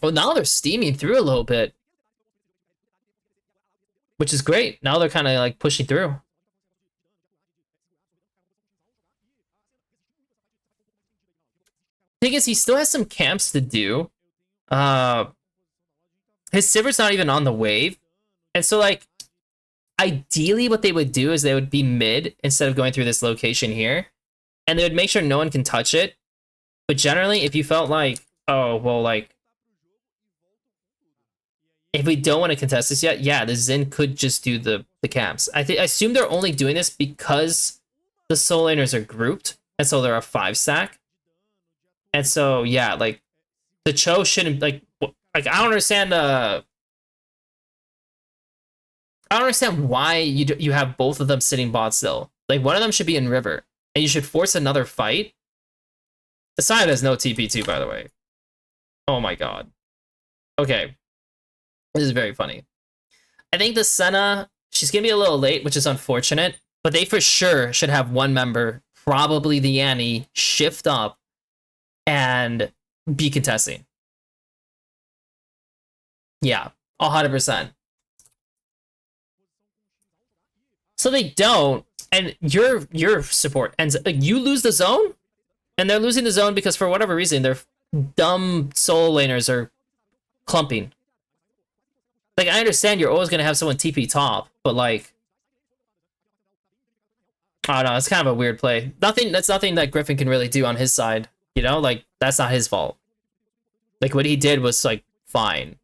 Well, now they're steaming through a little bit. Which is great. Now they're kind of like pushing through. Thing is, he still has some camps to do. His Sivir's not even on the wave. And so, like, ideally what they would do is they would be mid instead of going through this location here. And they would make sure no one can touch it. But generally, if you felt like, oh, well, like, if we don't want to contest this yet, yeah, the Xin could just do the camps. I assume they're only doing this because the soul laners are grouped. And so they're a 5-stack. And so, yeah, like, the Cho shouldn't, like, I don't understand, I don't understand why you have both of them sitting bot still. Like, one of them should be in river, and you should force another fight. The side has no TP2, by the way. Oh my god. Okay. This is very funny. I think the Senna, she's gonna be a little late, which is unfortunate, but they for sure should have one member, probably the Annie, shift up and be contesting. Yeah, 100%. So they don't, and your support ends. Like, you lose the zone, and they're losing the zone because for whatever reason their dumb solo laners are clumping. Like, I understand you're always gonna have someone TP top, but like, I don't know, it's kind of a weird play. That's nothing that Gryffinn can really do on his side. You know, like, that's not his fault. Like, what he did was like fine.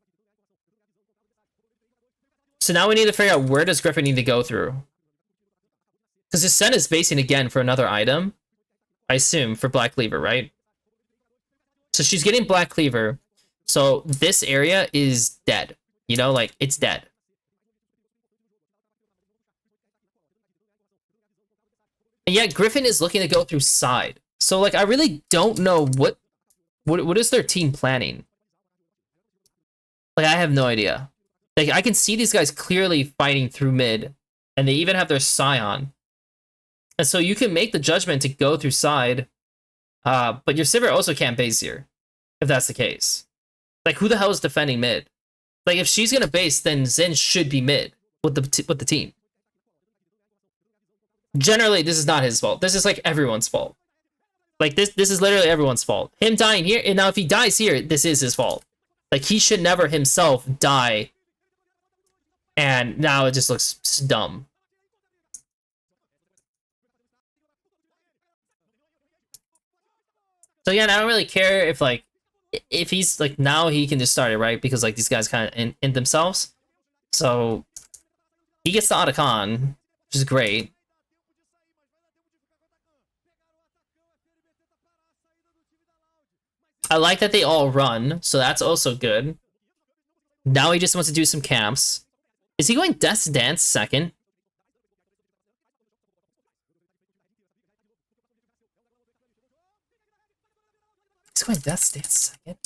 So now we need to figure out where does Gryffinn need to go through. Because his Sen is basing again for another item, I assume, for Black Cleaver, right? So she's getting Black Cleaver. So this area is dead. You know, like, it's dead. And yet Gryffinn is looking to go through side. So, like, I really don't know what is their team planning. Like, I have no idea. Like, I can see these guys clearly fighting through mid, and they even have their Scion. And so you can make the judgment to go through side, but your Sivir also can't base here, if that's the case. Like, who the hell is defending mid? Like, if she's gonna base, then Zen should be mid with the team. Generally, this is not his fault. This is like everyone's fault. Like, this is literally everyone's fault. Him dying here, and now if he dies here, this is his fault. Like, he should never himself die. And now it just looks dumb. So again, I don't really care if, like, if he's, like, now he can just start it, right? Because, like, these guys kind of in themselves. So, he gets the Otacon, which is great. I like that they all run, so that's also good. Now he just wants to do some camps. Is he going Death's Dance second? He's going Death's Dance second?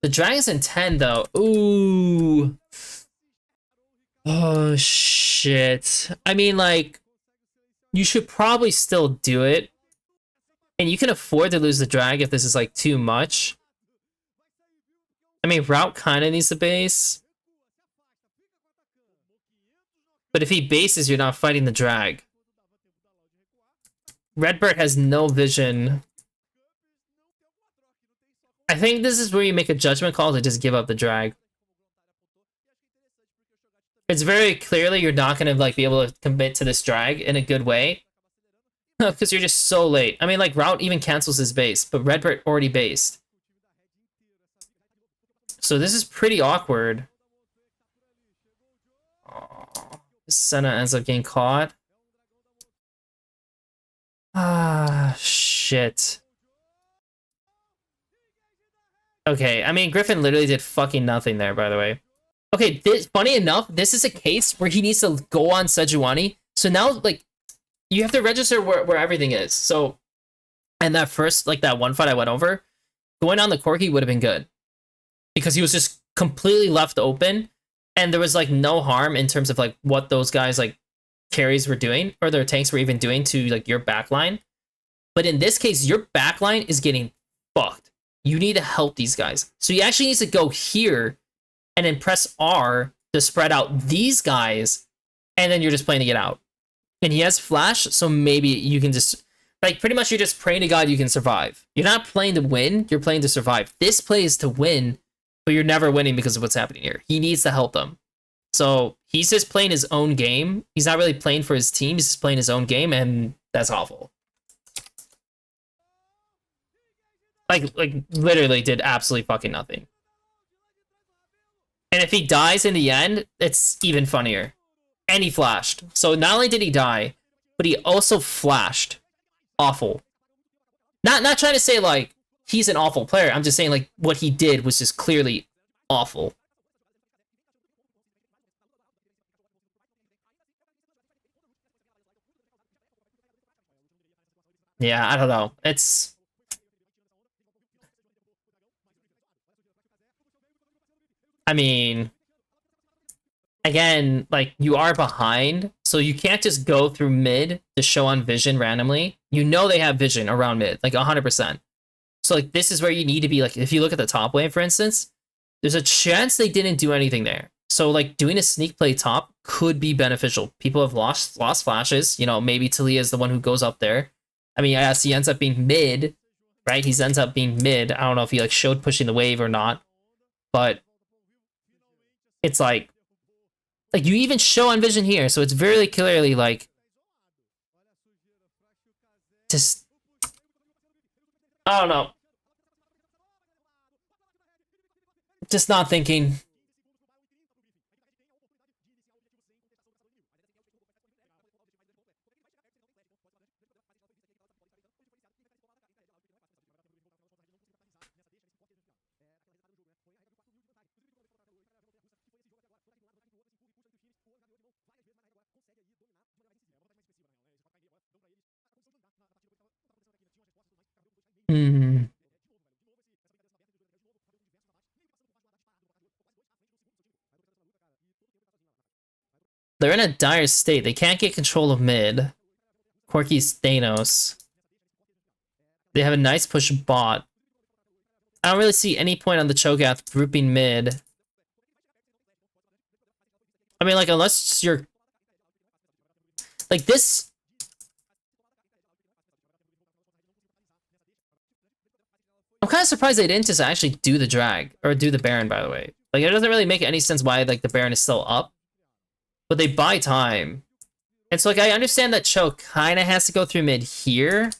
The Dragon's in 10, though. Ooh. Oh, shit. I mean, like, you should probably still do it. And you can afford to lose the drag if this is, like, too much. I mean, Route kind of needs the base. But if he bases, you're not fighting the drag. Redbird has no vision. I think this is where you make a judgment call to just give up the drag. It's very clearly you're not going to, like, be able to commit to this drag in a good way. Because you're just so late. I mean, like, Route even cancels his base, but Redbird already based. So this is pretty awkward. Oh, Senna ends up getting caught. Ah, shit. Okay, I mean, Gryffinn literally did fucking nothing there, by the way. Okay, funny enough, this is a case where he needs to go on Sejuani. So now, like, you have to register where everything is. So, and that first, like, that one fight I went over, going on the Corki would have been good. Because he was just completely left open, and there was, like, no harm in terms of, like, what those guys, like, carries were doing, or their tanks were even doing to, like, your backline. But in this case, your backline is getting fucked. You need to help these guys. So he actually needs to go here, and then press R to spread out these guys, and then you're just playing to get out. And he has flash, so maybe you can just, like, pretty much you're just praying to God you can survive. You're not playing to win, you're playing to survive. This play is to win, but you're never winning because of what's happening here. He needs to help them. So he's just playing his own game. He's not really playing for his team, he's just playing his own game, and that's awful. Like literally did absolutely fucking nothing. And if he dies in the end, it's even funnier. And he flashed. So not only did he die, but he also flashed. Awful. Not trying to say, like, he's an awful player. I'm just saying, like, what he did was just clearly awful. Yeah, I don't know. It's... I mean... Again, like, you are behind, so you can't just go through mid to show on vision randomly. You know they have vision around mid, like 100%. So, like, this is where you need to be, like, if you look at the top lane, for instance, there's a chance they didn't do anything there. So like doing a sneak play top could be beneficial. People have lost flashes. You know, maybe Talia is the one who goes up there. I mean, yes, he ends up being mid, right? He ends up being mid. I don't know if he like showed pushing the wave or not, but it's like you even show on vision here, so it's very clearly like just I don't know. Just not thinking. Hmm. They're in a dire state. They can't get control of mid. Corky's Thanos. They have a nice push bot. I don't really see any point on the Cho'Gath grouping mid. I mean, like, unless you're... Like, this... I'm kind of surprised they didn't just actually do the drag. Or do the Baron, by the way. Like, it doesn't really make any sense why, like, the Baron is still up. But they buy time. And so, like, I understand that Cho kind of has to go through mid here.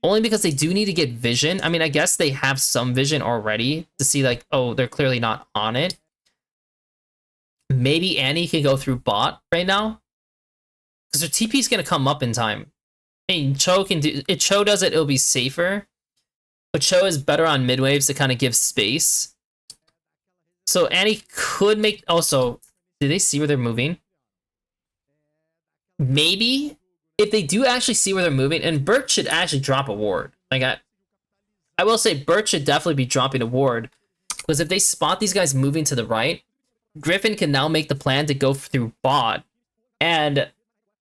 Only because they do need to get vision. I mean, I guess they have some vision already to see, like, oh, they're clearly not on it. Maybe Annie can go through bot right now. Because her TP is going to come up in time. I mean, Cho can do... If Cho does it, it'll be safer. But Cho is better on mid waves to kind of give space. So Annie could make... Also, do they see where they're moving? Maybe if they do actually see where they're moving, and Bert should actually drop a ward. Like I will say Bert should definitely be dropping a ward, because if they spot these guys moving to the right, Gryffinn can now make the plan to go through bot and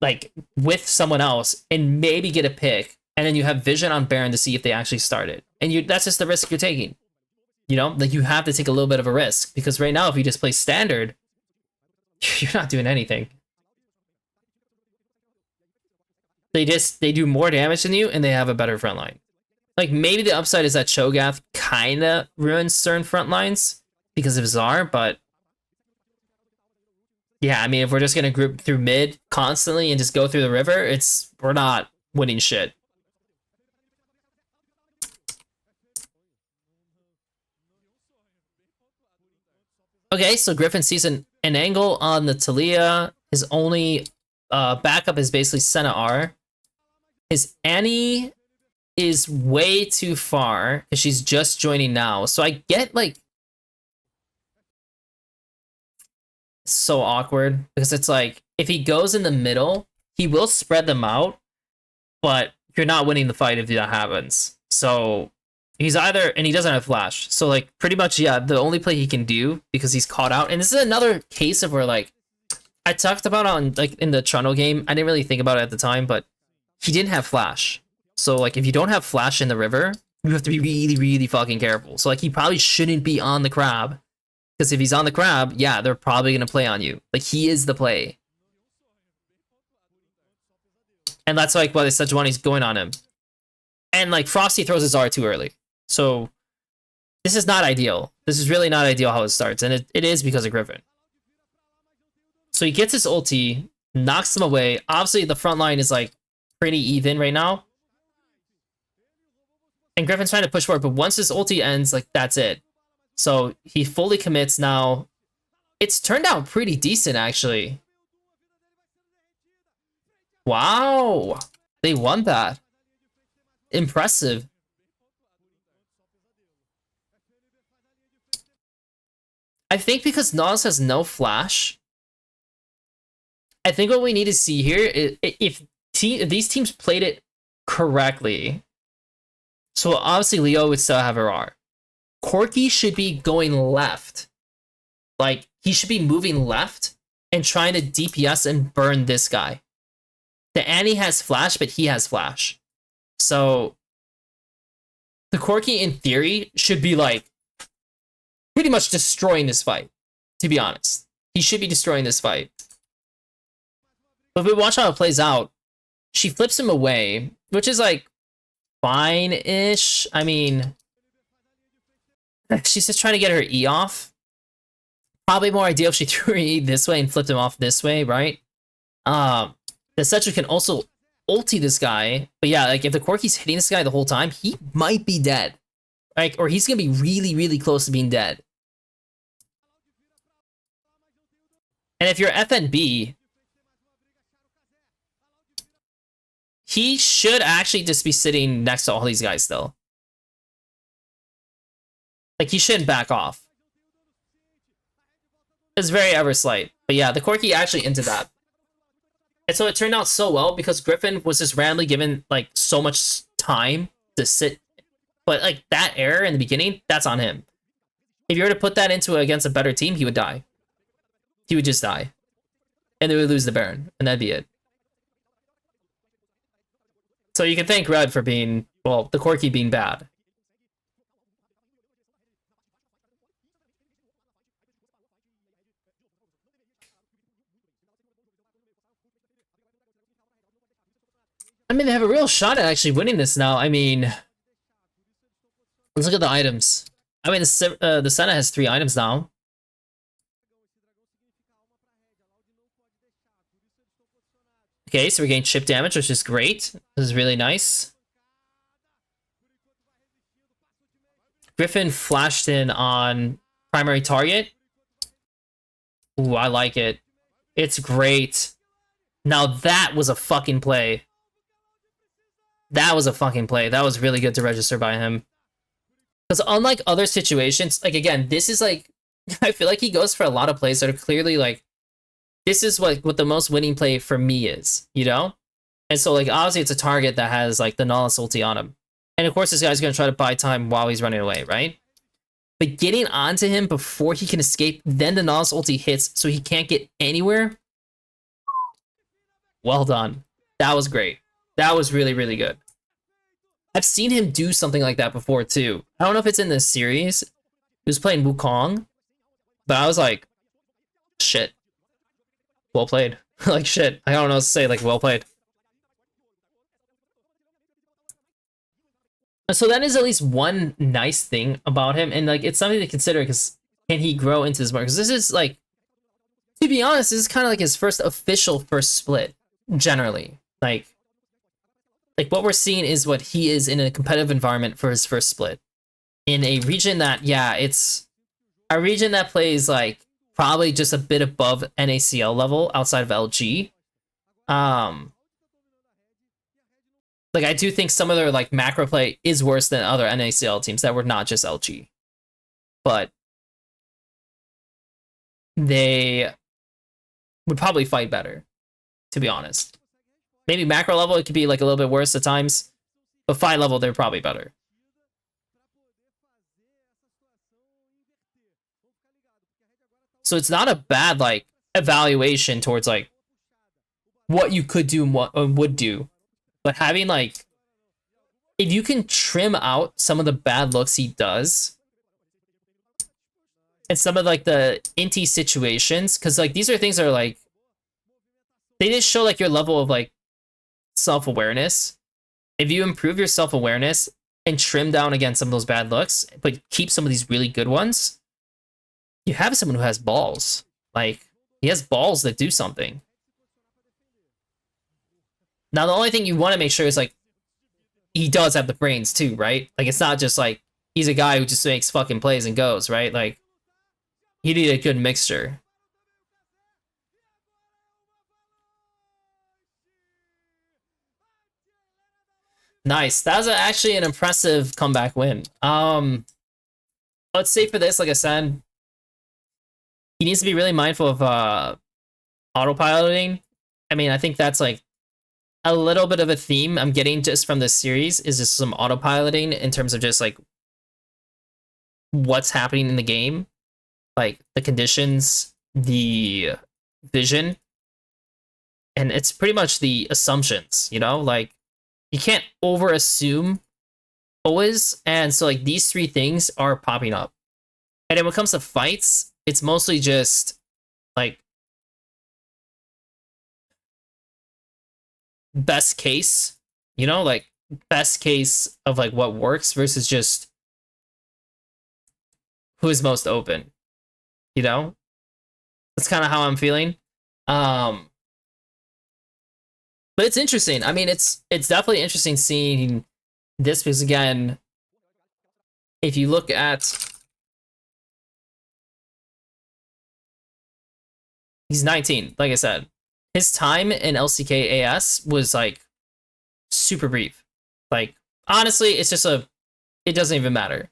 like with someone else and maybe get a pick, and then you have vision on Baron to see if they actually start it. And that's just the risk you're taking. You know, like you have to take a little bit of a risk, because right now if you just play standard, you're not doing anything. They do more damage than you, and they have a better front line. Like, maybe the upside is that Cho'Gath kind of ruins certain front lines because of Czar, but... Yeah, I mean, if we're just going to group through mid constantly and just go through the river, we're not winning shit. Okay, so Gryffinn sees an angle on the Talia. His only backup is basically Senna R. His Annie is way too far because she's just joining now. So I get like so awkward because it's like if he goes in the middle, he will spread them out, but you're not winning the fight if that happens. So he's either, and he doesn't have flash. So like pretty much, yeah, the only play he can do because he's caught out. And this is another case of where like I talked about on like in the Toronto game. I didn't really think about it at the time, but he didn't have flash. So like if you don't have flash in the river, you have to be really, really fucking careful. So like he probably shouldn't be on the crab, because if he's on the crab, yeah, they're probably gonna play on you. Like he is the play. And that's like why Sejuani's going on him. And like Frosty throws his R too early. So this is not ideal. This is really not ideal how it starts. And it is because of Gryffinn. So he gets his ulti, knocks him away. Obviously the front line is like pretty even right now. And Griffin's trying to push forward, but once his ulti ends, like that's it. So he fully commits now. It's turned out pretty decent, actually. Wow. They won that. Impressive. I think because Nas has no flash, I think what we need to see here is if these teams played it correctly. So obviously Leo would still have her R. Corky should be going left. Like, he should be moving left and trying to DPS and burn this guy. The Annie has flash, but he has flash. So the Corky, in theory, should be like pretty much destroying this fight, to be honest. He should be destroying this fight. But if we watch how it plays out, she flips him away, which is like fine-ish. I mean, she's just trying to get her E off. Probably more ideal if she threw her E this way and flipped him off this way, right? The Setsu can also ulti this guy. But yeah, like if the Corki's hitting this guy the whole time, he might be dead. Like, or he's gonna be really, really close to being dead. And if you're FNB, he should actually just be sitting next to all these guys still. Like, he shouldn't back off. It's very ever slight. But yeah, the Corki actually into that. And so it turned out so well because Gryffinn was just randomly given, like, so much time to sit. But, like, that error in the beginning, that's on him. If you were to put that into against a better team, he would die. He would just die. And they would lose the Baron. And that'd be it. So you can thank Red for being, well, the Corki being bad. I mean, they have a real shot at actually winning this now. I mean, let's look at the items. I mean, the Senna has 3 items now. Okay, so we're getting chip damage, which is great. This is really nice. Gryffinn flashed in on primary target. Ooh, I like it. It's great. Now that was a fucking play. That was a fucking play. That was really good to register by him. Because unlike other situations, like, again, this is like, I feel like he goes for a lot of plays that are clearly like, this is what the most winning play for me is, you know? And so, like, obviously it's a target that has, like, the Nala ulti on him. And of course this guy's going to try to buy time while he's running away, right? But getting onto him before he can escape, then the Nala ulti hits so he can't get anywhere. Well done. That was great. That was really, really good. I've seen him do something like that before, too. I don't know if it's in this series. He was playing Wukong. But I was like, shit. Well played. Like, shit. I don't know what to say. Like, well played. So that is at least one nice thing about him. And, like, it's something to consider because can he grow into this mark? Because this is, like, to be honest, this is kind of like his first official first split, generally. Like, what we're seeing is what he is in a competitive environment for his first split. In a region that, yeah, it's a region that plays, like, probably just a bit above NACL level outside of LG. Like, I do think some of their, like, macro play is worse than other NACL teams that were not just LG. But they would probably fight better, to be honest. Maybe macro level, it could be, like, a little bit worse at times. But fight level, they're probably better. So it's not a bad, like, evaluation towards, like, what you could do and what would do. But having, like, if you can trim out some of the bad looks he does, and some of, like, the inty situations, because, like, these are things that are, like, they just show, like, your level of, like, self-awareness. If you improve your self-awareness and trim down against some of those bad looks, but keep some of these really good ones, you have someone who has balls. Like, he has balls that do something. Now, the only thing you want to make sure is, like, he does have the brains, too, right? Like, it's not just, like, he's a guy who just makes fucking plays and goes, right? Like, you need a good mixture. Nice. That was actually an impressive comeback win. Let's say for this, like I said, he needs to be really mindful of autopiloting. I mean, I think that's, like, a little bit of a theme I'm getting just from this series is just some autopiloting in terms of just, like, what's happening in the game. Like, the conditions, the vision, and it's pretty much the assumptions, you know? Like, you can't over-assume always, and so, like, these 3 things are popping up. And then when it comes to fights, it's mostly just Like, best case, you know, like best case of like what works versus just who is most open, you know? That's kind of how I'm feeling. Um, but it's interesting. I mean, it's definitely interesting seeing this because again, if you look at he's 19, like I said. His time in LCK AS was like super brief. Like honestly, it's just it doesn't even matter.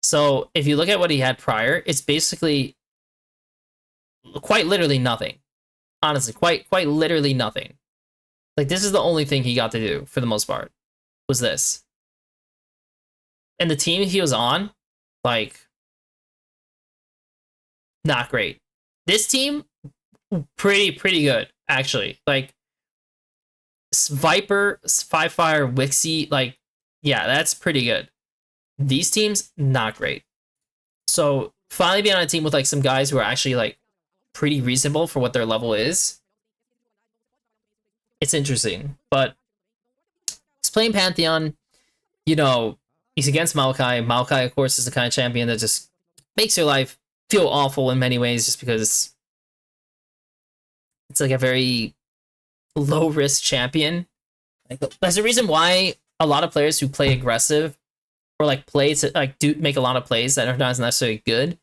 So if you look at what he had prior, it's basically quite literally nothing. Honestly, quite literally nothing. Like this is the only thing he got to do for the most part was this. And the team he was on, like not great. This team pretty good actually. Like Viper, Five Fire, Wixie, like yeah, that's pretty good. These teams not great. So finally being on a team with like some guys who are actually like pretty reasonable for what their level is, it's interesting. But he's playing Pantheon, you know, he's against Maokai. Maokai, of course, is the kind of champion that just makes your life feel awful in many ways just because it's like a very low risk champion. Like, there's a reason why a lot of players who play aggressive or like play to like do make a lot of plays that are not necessarily good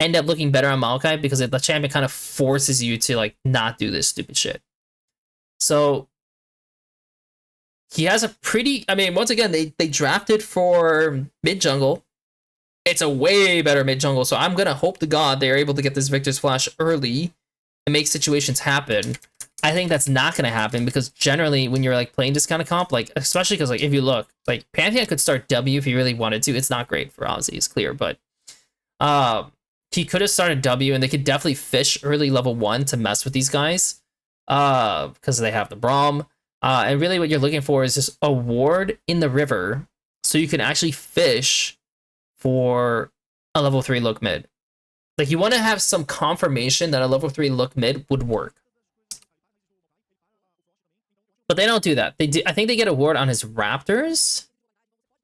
end up looking better on Maokai because the champion kind of forces you to like not do this stupid shit. So he has a pretty. I mean, once again, they drafted for mid jungle. It's a way better mid jungle. So I'm gonna hope to God they are able to get this Victor's Flash early and make situations happen. I think that's not gonna happen because generally when you're like playing this kind of comp, like especially because like if you look, like Pantheon could start W if he really wanted to. It's not great for obviously, it's clear, but he could have started W and they could definitely fish early level 1 to mess with these guys because they have the Braum. And really what you're looking for is just a ward in the river so you can actually fish for a level 3 look mid. Like you want to have some confirmation that a level 3 look mid would work. But they don't do that. They do, I think they get a ward on his Raptors.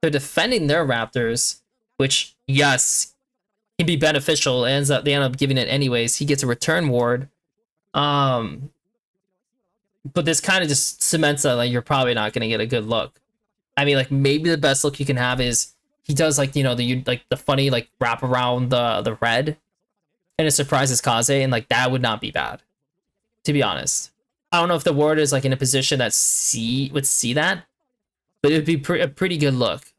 They're defending their Raptors, which, yes, can be beneficial. They end up giving it anyways. He gets a return ward. But this kind of just cements that like you're probably not gonna get a good look. I mean, like maybe the best look you can have is he does like, you know, the funny like wrap around the red and it surprises Kaze, and like that would not be bad, to be honest. I don't know if the ward is like in a position that would see that, but it would be a pretty good look.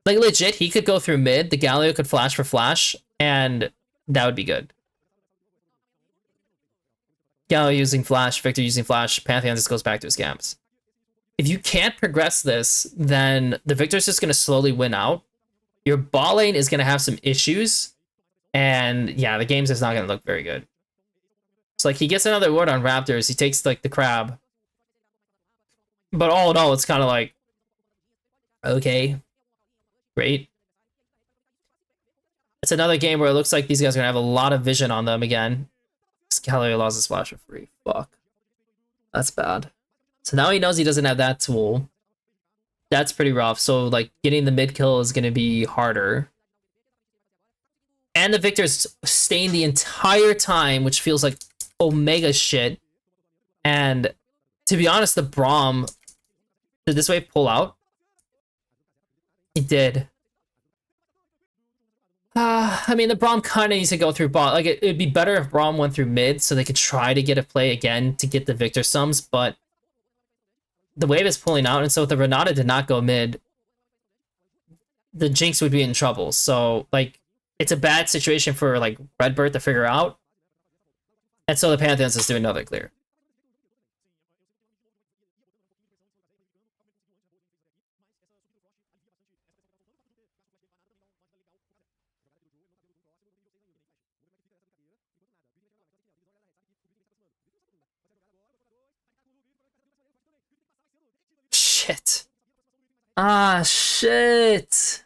Like legit, he could go through mid, the Galio could flash for flash, and that would be good. Galio using flash, Victor using flash, Pantheon just goes back to his camps. If you can't progress this, then the Victor's just going to slowly win out. Your bot lane is going to have some issues, and yeah, the game's just not going to look very good. So like he gets another ward on Raptors, he takes like the crab. But all in all, it's kind of like, okay, great. It's another game where it looks like these guys are going to have a lot of vision on them again. Galio lost his flash for free. Fuck. That's bad. So now he knows he doesn't have that tool. That's pretty rough. So like getting the mid kill is going to be harder. And the Victor's staying the entire time, which feels like Omega shit. And to be honest, the Braum, did this wave pull out? It did. I mean, the Braum kind of needs to go through bot. Like, it'd be better if Braum went through mid so they could try to get a play again to get the Victor sums, but the wave is pulling out, and so if the Renata did not go mid, the Jinx would be in trouble. So, like, it's a bad situation for, like, Redbird to figure out. And so the Pantheons is doing another clear. Shit. Ah, shit.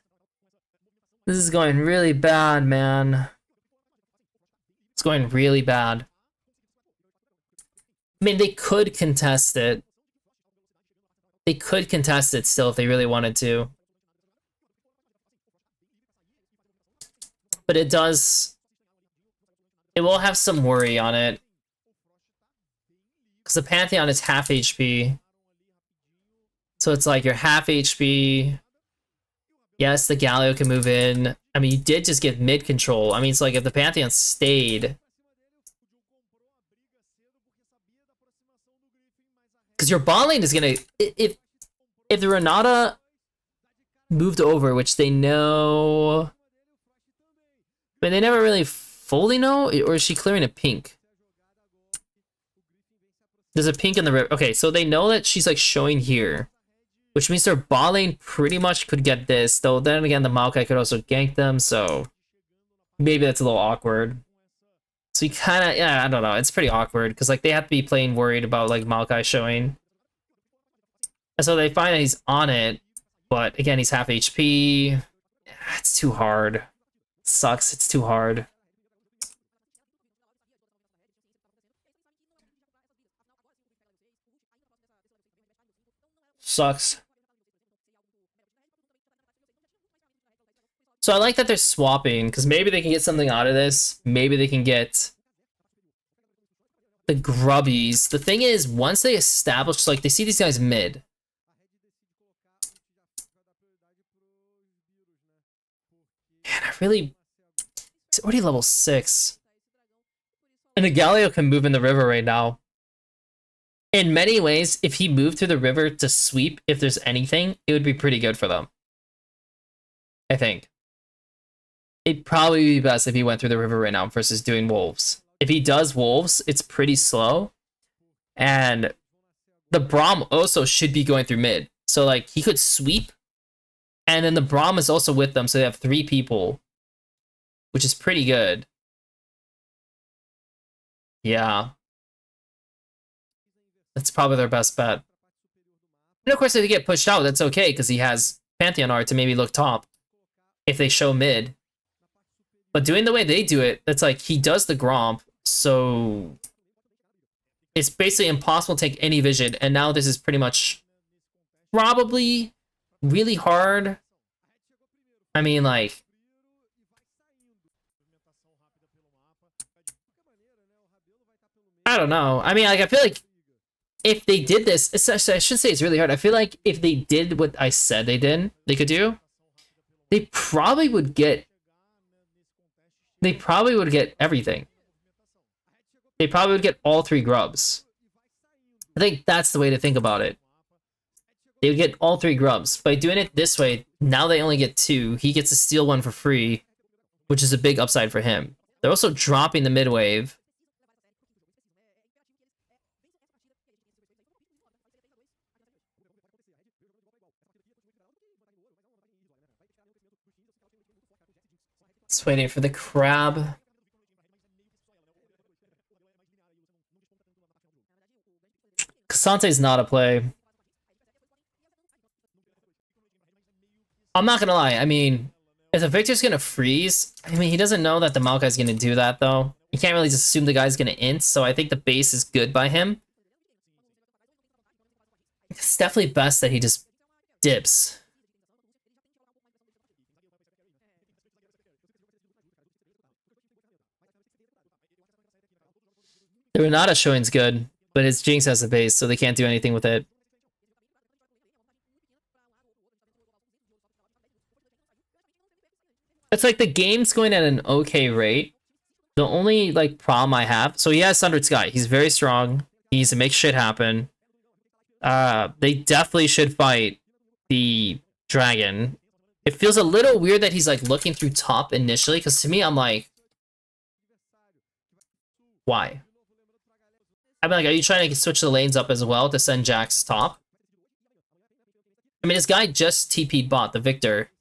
This is going really bad, man. It's going really bad. I mean, they could contest it. They could contest it still if they really wanted to. But it does... It will have some worry on it. Because the Pantheon is half HP. So it's like you're half HP. Yes, the Galio can move in. I mean, you did just get mid control. I mean, it's like if the Pantheon stayed... Because your bot lane is going to... If the Renata moved over, which they know... But they never really fully know? Or is she clearing a pink? There's a pink in the river. Okay, so they know that she's like showing here. Which means their bot lane pretty much could get this. Though then again, the Maokai could also gank them, so... Maybe that's a little awkward. So you kind of... Yeah, I don't know. It's pretty awkward. Because like they have to be playing worried about like Maokai showing. And so they find that he's on it. But again, he's half HP. It's too hard. It sucks. It's too hard. Sucks. So I like that they're swapping, because maybe they can get something out of this. Maybe they can get the grubbies. The thing is, once they establish, like, they see these guys mid. Man, I really... He's already level 6. And the Galio can move in the river right now. In many ways, if he moved through the river to sweep, if there's anything, it would be pretty good for them. I think. It'd probably be best if he went through the river right now versus doing wolves. If he does wolves, it's pretty slow. And the Braum also should be going through mid. So like he could sweep. And then the Braum is also with them, so they have 3 people. Which is pretty good. Yeah. That's probably their best bet. And of course, if they get pushed out, that's okay, because he has Pantheon art to maybe look top. If they show mid. But doing the way they do it, it's like he does the Gromp, so it's basically impossible to take any vision. And now this is pretty much probably really hard. I mean, like, I don't know. I mean, like, I feel like if they did this, I should say it's really hard. I feel like if they did what I said they could do, they probably would get everything. They probably would get all 3 grubs. I think that's the way to think about it. They would get all 3 grubs. By doing it this way, now they only get 2. He gets to steal 1 for free, which is a big upside for him. They're also dropping the mid wave. Just waiting for the crab. Kasante's not a play. I'm not gonna lie, I mean, if the Victor's gonna freeze, I mean, he doesn't know that the Maokai's gonna do that, though. You can't really just assume the guy's gonna int, so I think the base is good by him. It's definitely best that he just dips. The Renata showing's good, but his Jinx has a base, so they can't do anything with it. It's like the game's going at an okay rate. The only like problem I have, so he has Sundered Sky. He's very strong. He needs to make shit happen. They definitely should fight the dragon. It feels a little weird that he's like looking through top initially, because to me, I'm like, why? I mean, like, are you trying to switch the lanes up as well to send Jax top? I mean, this guy just TP'd bot, the Victor.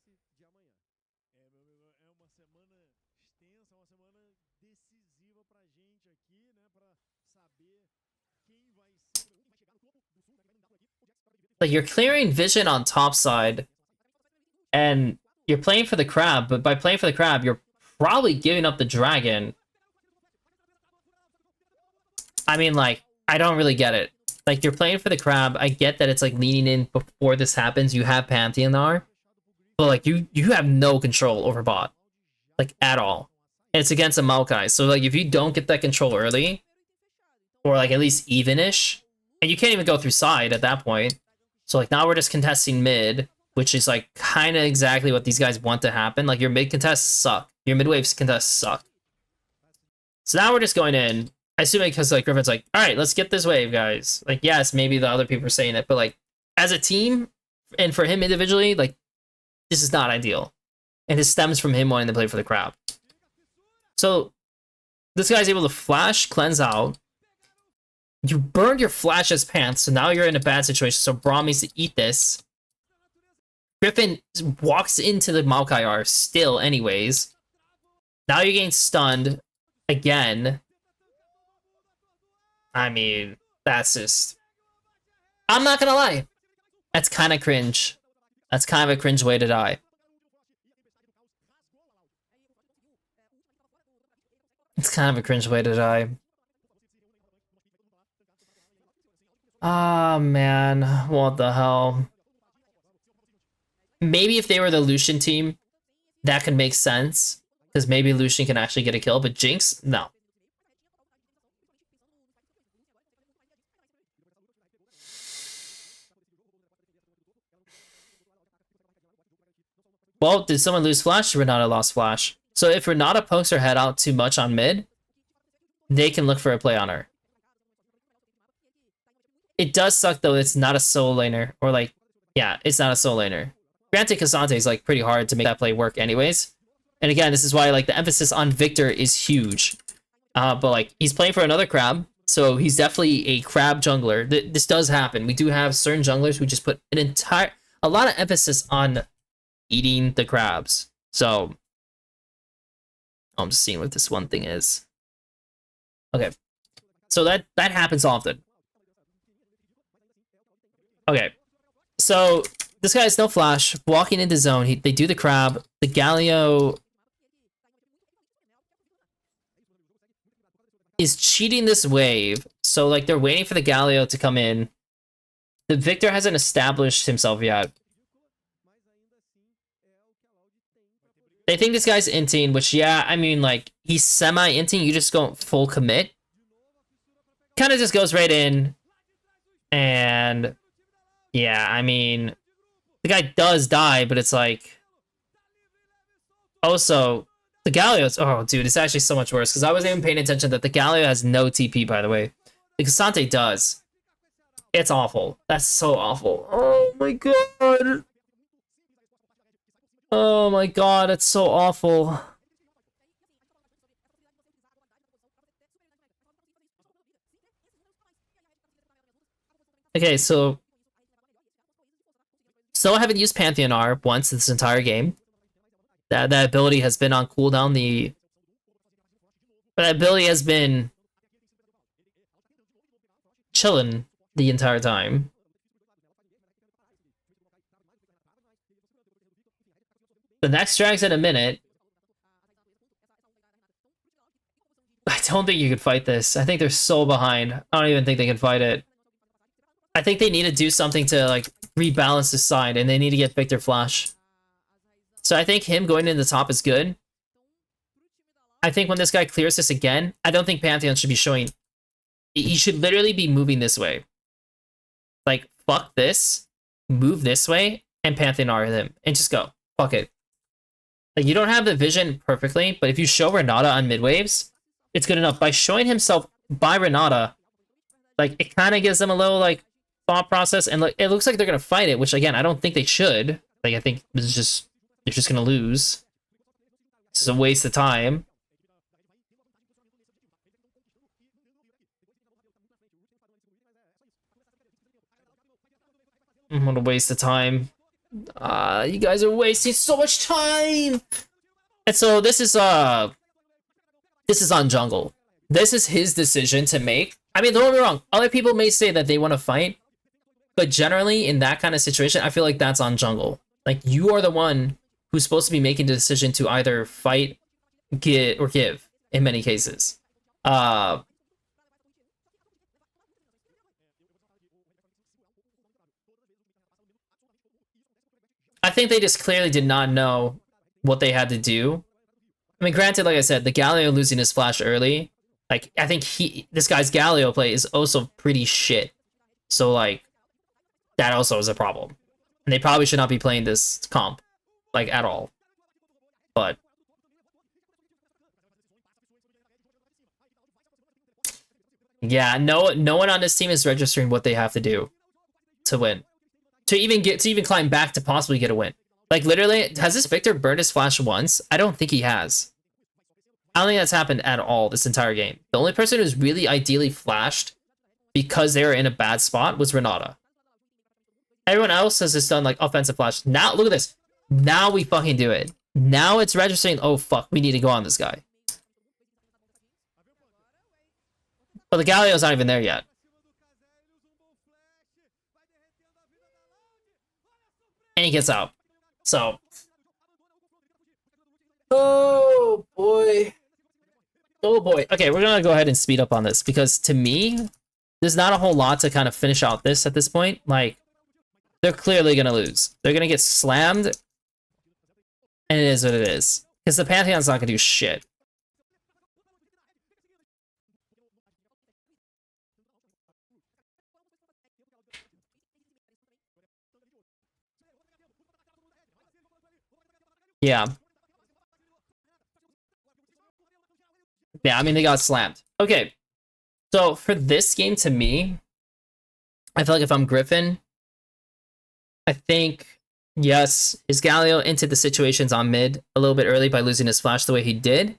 Like, you're clearing vision on top side, and you're playing for the crab, but by playing for the crab, you're probably giving up the dragon. I mean, like, I don't really get it. Like, you're playing for the crab. I get that it's like leaning in before this happens. You have Pantheonar, but like you have no control over bot, like at all. And it's against a Maokai, so like if you don't get that control early, or like at least evenish, and you can't even go through side at that point. So like now we're just contesting mid, which is like kind of exactly what these guys want to happen. Like your mid contests suck, your mid waves contests suck. So now we're just going in. I assume because like Griffin's like, all right, let's get this wave, guys. Like, yes, maybe the other people are saying it, but like as a team and for him individually, like this is not ideal. And it stems from him wanting to play for the crowd. So this guy's able to flash, cleanse out. You burned your flash as pants, so now you're in a bad situation. So Braum needs to eat this. Gryffinn walks into the Maokai R still anyways. Now you're getting stunned again. I mean, that's just... I'm not gonna lie. That's kind of cringe. That's kind of a cringe way to die. It's kind of a cringe way to die. Ah, man. What the hell? Maybe if they were the Lucian team, that could make sense. Because maybe Lucian can actually get a kill, but Jinx, no. Well, did someone lose flash? Renata lost flash. So if Renata pokes her head out too much on mid, they can look for a play on her. It does suck though, it's not a solo laner. Or like, yeah, it's not a solo laner. Granted, Cassante is like pretty hard to make that play work anyways. And again, this is why like the emphasis on Victor is huge. But like, he's playing for another crab. So he's definitely a crab jungler. This does happen. We do have certain junglers who just put a lot of emphasis on eating the crabs. So I'm just seeing what this one thing is. Okay. So that happens often. Okay. So this guy has no flash, walking into zone. They do the crab. The Galio is cheating this wave. So like they're waiting for the Galio to come in. The Victor hasn't established himself yet. They think this guy's inting, which, yeah, I mean, like, he's semi-inting. You just go full commit. Kind of just goes right in. And, yeah, I mean, the guy does die, but it's like... Also, the Galio's... Oh, dude, it's actually so much worse, because I wasn't even paying attention that the Galio has no TP, by the way. The Cassante does. It's awful. That's so awful. Oh, my God. Oh my God, it's so awful. Okay, so I haven't used Pantheonar once this entire game. That ability has been on cooldown. That ability has been chilling the entire time. The next drag's in a minute. I don't think you could fight this. I think they're so behind. I don't even think they can fight it. I think they need to do something to like rebalance the side, and they need to get Victor Flash. So I think him going in the top is good. I think when this guy clears this again, I don't think Pantheon should be showing... He should literally be moving this way. Like, fuck this, move this way, and Pantheonar him, and just go. Fuck it. Like, you don't have the vision perfectly, but if you show Renata on mid waves, it's good enough. By showing himself by Renata, like, it kind of gives them a little, like, thought process, and like, it looks like they're going to fight it, which, again, I don't think they should. Like, I think this is just, they're just going to lose. This is a waste of time. What a waste of time. You guys are wasting so much time. And so this is on jungle. This is his decision to make. I mean, don't get me wrong. Other people may say that they want to fight, but generally in that kind of situation, I feel like that's on jungle. Like, you are the one who's supposed to be making the decision to either fight, get, or give in many cases. I think they just clearly did not know what they had to do. I mean, granted, like I said, the Galio losing his flash early, like, I think this guy's Galio play is also pretty shit. So, like, that also is a problem. And they probably should not be playing this comp, like, at all. But yeah, no one on this team is registering what they have to do to win. To even climb back to possibly get a win. Like, literally, has this Victor burned his flash once? I don't think he has. I don't think that's happened at all this entire game. The only person who's really ideally flashed because they were in a bad spot was Renata. Everyone else has just done, like, offensive flash. Now, look at this. Now we fucking do it. Now it's registering, oh, fuck, we need to go on this guy. But the Galio's not even there yet. And he gets out. So. Oh, boy. Oh, boy. Okay, we're going to go ahead and speed up on this. Because to me, there's not a whole lot to kind of finish out this at this point. Like, they're clearly going to lose. They're going to get slammed. And it is what it is. Because the Pantheon's not going to do shit. Yeah. Yeah, I mean, they got slammed. Okay. So, for this game, to me, I feel like if I'm Gryffinn, I think, yes, is Galio into the situations on mid a little bit early by losing his flash the way he did,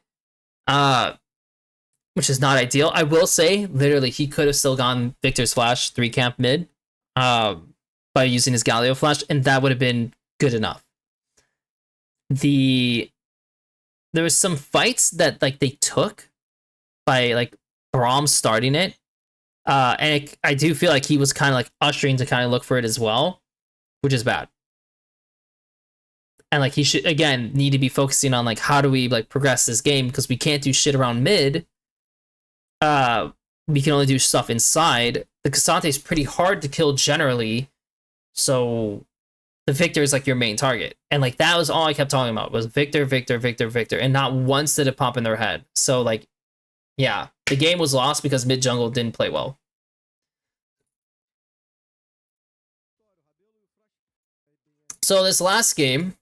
which is not ideal. I will say, literally, he could have still gone Victor's flash 3 camp mid by using his Galio flash, and that would have been good enough. There was some fights that, like, they took by, like, Braum starting it, and I do feel like he was kind of, like, ushering to kind of look for it as well, which is bad. And, like, he should, again, need to be focusing on, like, how do we, like, progress this game, because we can't do shit around mid. We can only do stuff inside. The Cassante is pretty hard to kill generally, so the Victor is, like, your main target. And, like, that was all I kept talking about, was Victor, Victor, Victor, Victor, and not once did it pop in their head. So, like, yeah, the game was lost because mid jungle didn't play well. So this last game,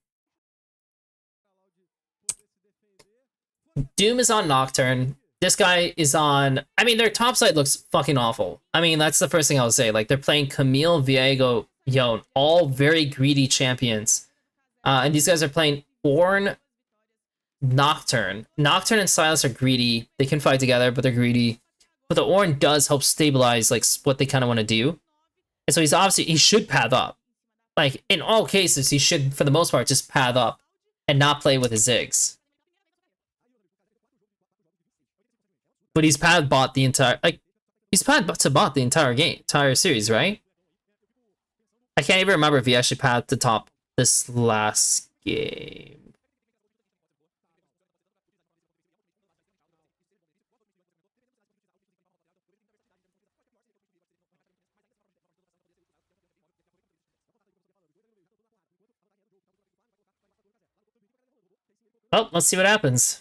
Doom is on Nocturne. This guy is on... I mean, their top side looks fucking awful. I mean, that's the first thing I would say. Like, they're playing Camille, Viego, Yone, all very greedy champions. And these guys are playing Ornn, Nocturne. Nocturne and Sylas are greedy. They can fight together, but they're greedy. But the Ornn does help stabilize, like, what they kind of want to do. And so he's obviously... He should path up. Like, in all cases, he should, for the most part, just path up and not play with his Ziggs. But he's path bot the entire... Like, he's path to bot the entire game, entire series, right? I can't even remember if he actually pathed to top this last game. Oh, let's see what happens.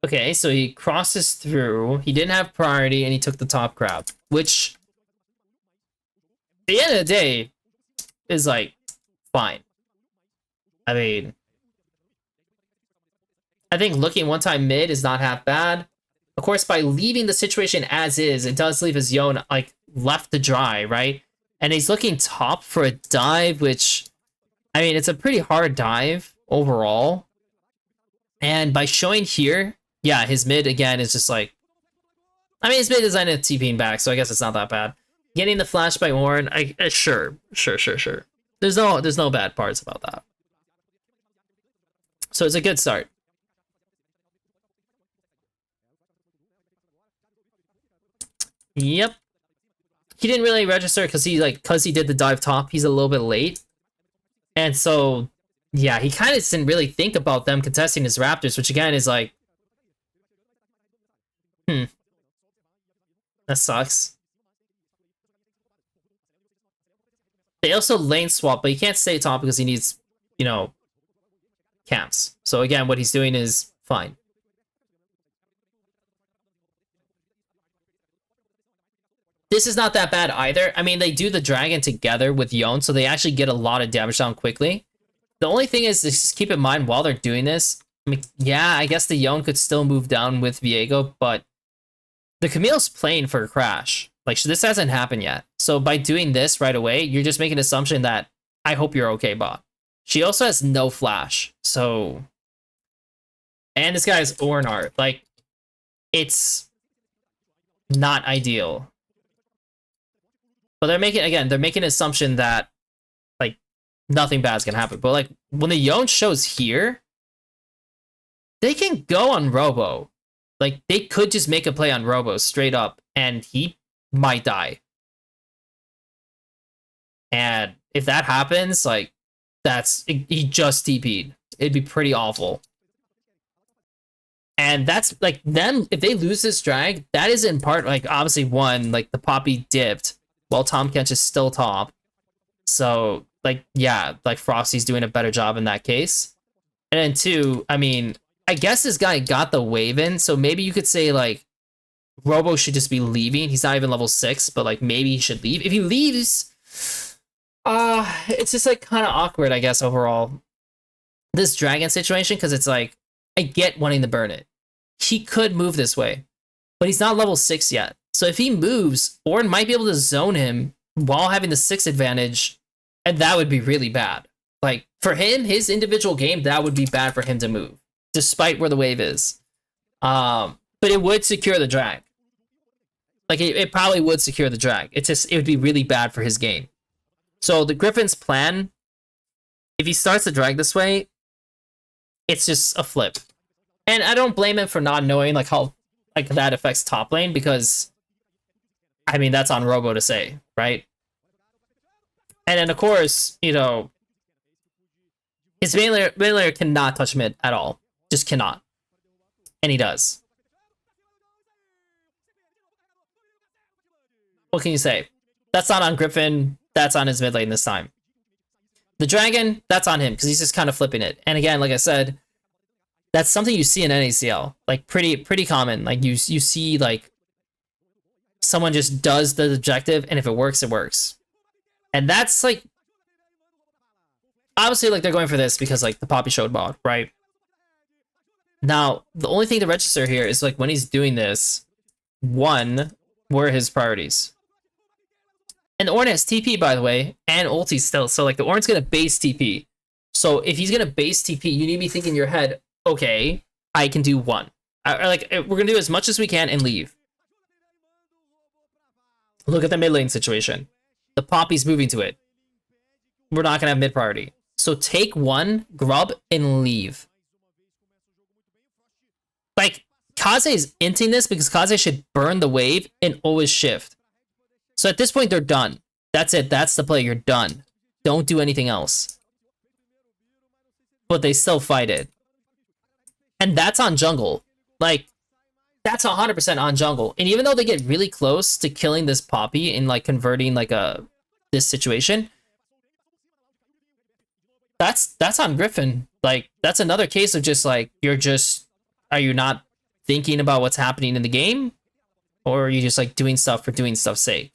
Okay, so he crosses through. He didn't have priority, and he took the top grab, which, at the end of the day, is, like, fine. I mean, I think looking one time mid is not half bad. Of course, by leaving the situation as is, it does leave his Yone, like, left to dry, right? And he's looking top for a dive, which, I mean, it's a pretty hard dive overall. And by showing here, yeah, his mid, again, is just like... I mean, his mid is on a TPing back, so I guess it's not that bad. Getting the flash by Ornn, sure. There's no bad parts about that. So it's a good start. Yep. He didn't really register because he did the dive top, he's a little bit late. And so, yeah, he kind of didn't really think about them contesting his Raptors, which again is like, that sucks. They also lane swap, but he can't stay top because he needs, you know, camps. So again, what he's doing is fine. This is not that bad either. I mean, they do the dragon together with Yon, so they actually get a lot of damage down quickly. The only thing is, just keep in mind while they're doing this, I mean, yeah, I guess the Yon could still move down with Viego, but the Camille's playing for a crash. Like, this hasn't happened yet. So by doing this right away, you're just making an assumption that I hope you're okay, bot. She also has no flash, so... And this guy is Ornar. Like, it's not ideal. But they're making an assumption that, like, nothing bad's gonna happen. But, like, when the Yon shows here, they can go on Robo. Like, they could just make a play on Robo straight up, and he might die. And if that happens, like, he just TP'd. It'd be pretty awful. And that's, like, them, if they lose this drag, that is in part, like, obviously, one, like, the Poppy dipped while Tom Kench is still top. So, like, yeah, like, Frosty's doing a better job in that case. And then two, I mean, I guess this guy got the wave in, so maybe you could say, like, Robo should just be leaving. He's not even level 6, but, like, maybe he should leave. If he leaves, it's just, like, kind of awkward, I guess, overall. This dragon situation, because it's, like, I get wanting to burn it. He could move this way, but he's not level 6 yet. So if he moves, Ornn might be able to zone him while having the 6 advantage, and that would be really bad. Like, for him, his individual game, that would be bad for him to move, despite where the wave is. But it would secure the drag. Like, it probably would secure the drag. It would be really bad for his game. So the Gryffin's plan, if he starts to drag this way, it's just a flip. And I don't blame him for not knowing, like, how, like, that affects top lane, because, I mean, that's on Robo to say, right? And then, of course, you know, his main layer cannot touch mid at all. Just cannot. And he does. What can you say? That's not on Gryffinn. That's on his mid lane this time. The dragon, that's on him, because he's just kind of flipping it. And again, like I said, that's something you see in NACL. Like, pretty common. Like, you see, like, someone just does the objective, and if it works, it works. And that's, like, obviously, like, they're going for this because, like, the Poppy showed mod, right? Now, the only thing to register here is, like, when he's doing this, one, what are his priorities? And Ornn has TP, by the way, and ulti still. So, like, the Ornn's going to base TP. So, if he's going to base TP, you need to be thinking in your head, okay, I can do one. Like, we're going to do as much as we can and leave. Look at the mid lane situation. The Poppy's moving to it. We're not going to have mid priority. So, take one, grub, and leave. Like, Kaze is inting this because Kaze should burn the wave and always shift. So at this point, they're done. That's it. That's the play. You're done. Don't do anything else. But they still fight it. And that's on jungle. Like, that's 100% on jungle. And even though they get really close to killing this Poppy and, like, converting, like, this situation, that's on Gryffinn. Like, that's another case of just, like, are you not thinking about what's happening in the game? Or are you just, like, doing stuff for doing stuff's sake?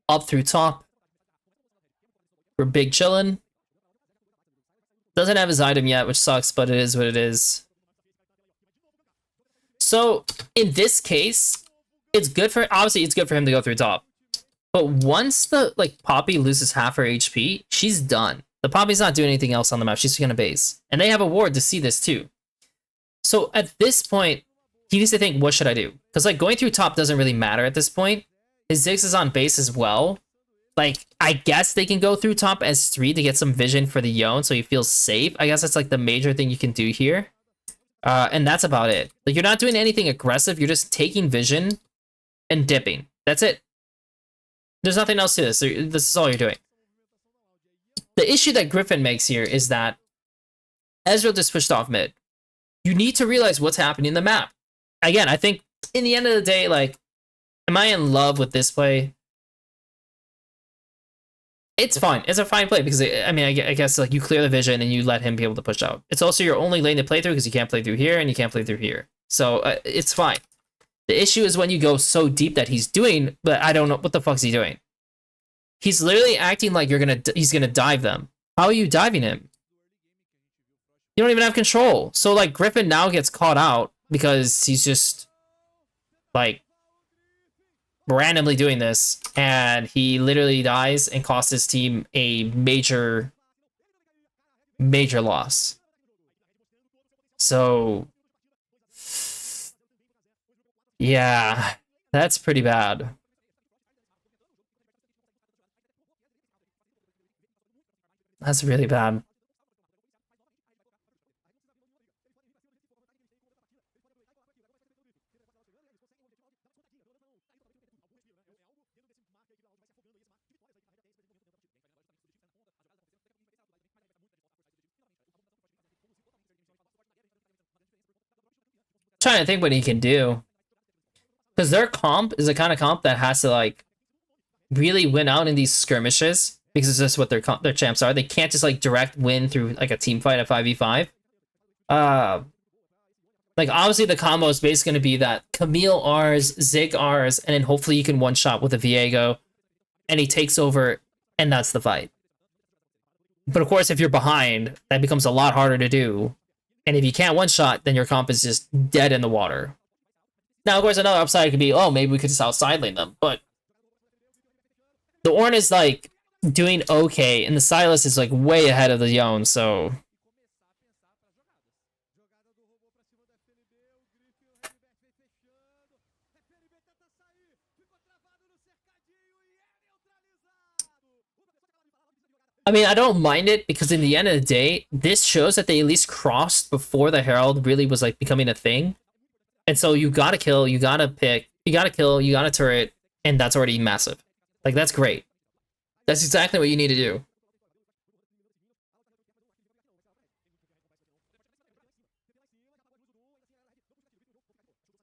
Up through top. We're big chillin'. Doesn't have his item yet, which sucks, but it is what it is. So, in this case, obviously it's good for him to go through top. But once the, like, Poppy loses half her HP, she's done. The Poppy's not doing anything else on the map. She's gonna base. And they have a ward to see this too. So at this point, he needs to think, what should I do? Because like going through top doesn't really matter at this point. His Ziggs is on base as well. Like, I guess they can go through top S3 to get some vision for the Yone so he feels safe. I guess that's like the major thing you can do here. And that's about it. Like, you're not doing anything aggressive. You're just taking vision and dipping. That's it. There's nothing else to this. This is all you're doing. The issue that Gryffinn makes here is that Ezreal just pushed off mid. You need to realize what's happening in the map. Again, I think in the end of the day, like, am I in love with this play? It's fine. It's a fine play because, I mean, I guess like you clear the vision and you let him be able to push out. It's also your only lane to play through because you can't play through here and you can't play through here. So it's fine. The issue is when you go so deep that he's doing, but I don't know what the fuck is he doing. He's literally acting like he's gonna dive them. How are you diving him? You don't even have control. So like Gryffinn now gets caught out because he's just like randomly doing this, and he literally dies and costs his team a major loss. So yeah, that's pretty bad. That's really bad. Trying to think what he can do, because their comp is the kind of comp that has to like really win out in these skirmishes because it's just what their champs are. They can't just like direct win through like a team fight at 5v5. Like obviously the combo is basically going to be that Camille R's, Zig R's, and then hopefully you can one shot with a Viego, and he takes over, and that's the fight. But of course, if you're behind, that becomes a lot harder to do. And if you can't one-shot, then your comp is just dead in the water. Now, of course, another upside could be, oh, maybe we could just outside lane them. But the Ornn is, like, doing okay, and the Sylas is, like, way ahead of the Yone, so... I mean, I don't mind it, because in the end of the day, this shows that they at least crossed before the Herald really was, like, becoming a thing. And so you gotta kill, you gotta pick, you gotta kill, you gotta turret, and that's already massive. Like, that's great. That's exactly what you need to do.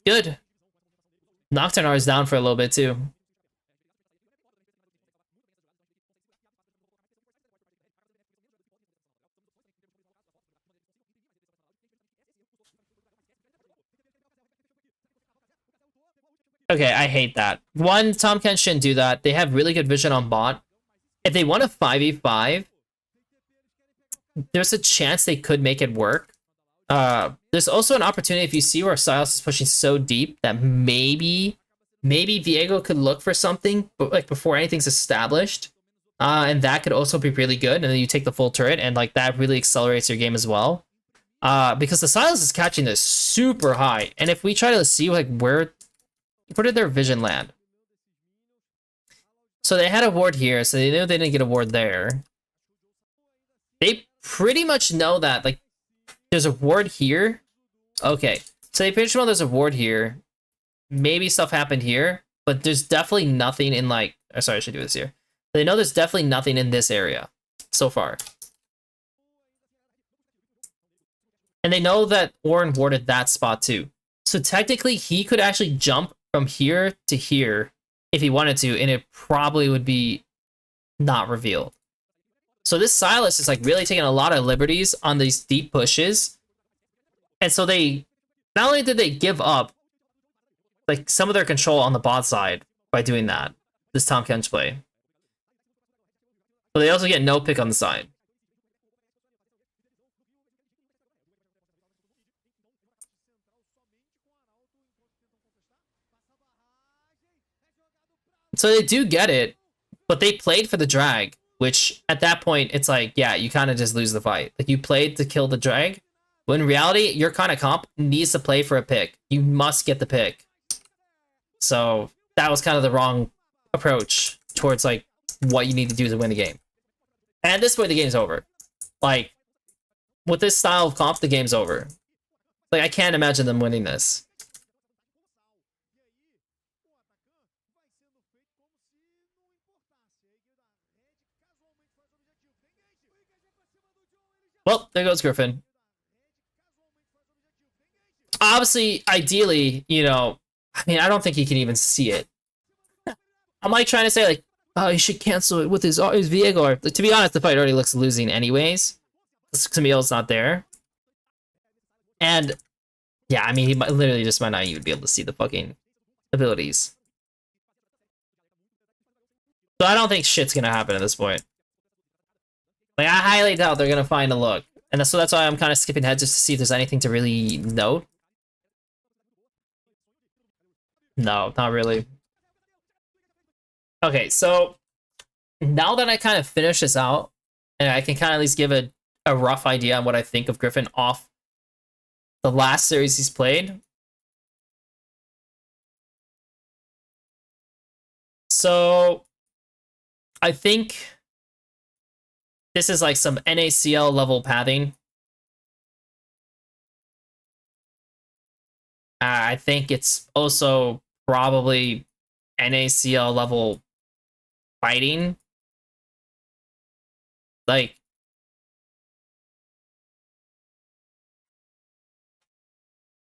Good. Nocturne is down for a little bit, too. Okay, I hate that. One, Tahm Kench shouldn't do that. They have really good vision on bot. If they want a 5v5, there's a chance they could make it work. There's also an opportunity if you see where Sylas is pushing so deep that maybe Viego could look for something, but like before anything's established. And that could also be really good. And then you take the full turret, and like that really accelerates your game as well. Because the Sylas is catching this super high. And if we try to see like where did their vision land? So they had a ward here, so they knew they didn't get a ward there. They pretty much know that, like, there's a ward here. Okay, so they pretty much know there's a ward here. Maybe stuff happened here, but there's definitely nothing in, like... Oh, sorry, I should do this here. They know there's definitely nothing in this area so far. And they know that Ornn warded that spot too. So technically, he could actually jump from here to here if he wanted to, and it probably would be not revealed. So this Sylas is like really taking a lot of liberties on these deep pushes. And so they, not only did they give up like some of their control on the bot side by doing that, this Tahm Kench play, but they also get no pick on the side. So they do get it, but they played for the drag, which at that point, it's like, yeah, you kind of just lose the fight. Like, you played to kill the drag, When in reality, your kind of comp needs to play for a pick. You must get the pick. So that was kind of the wrong approach towards like what you need to do to win the game. And at this point, the game's over. Like, with this style of comp, the game's over. Like, I can't imagine them winning this. Well, there goes Gryffinn. Obviously, ideally, you know, I mean, I don't think he can even see it. I'm like trying to say, like, oh, he should cancel it with his Viego. To be honest, the fight already looks losing anyways. Camille's not there. And, yeah, I mean, he literally just might not even be able to see the fucking abilities. So I don't think shit's gonna happen at this point. Like, I highly doubt they're gonna find a look. And so that's why I'm kind of skipping ahead just to see if there's anything to really note. No, not really. Okay, so now that I kind of finish this out, and I can kind of at least give a rough idea on what I think of Gryffinn off the last series he's played. So I think this is like some NACL level pathing. I think it's also probably NACL level fighting. Like,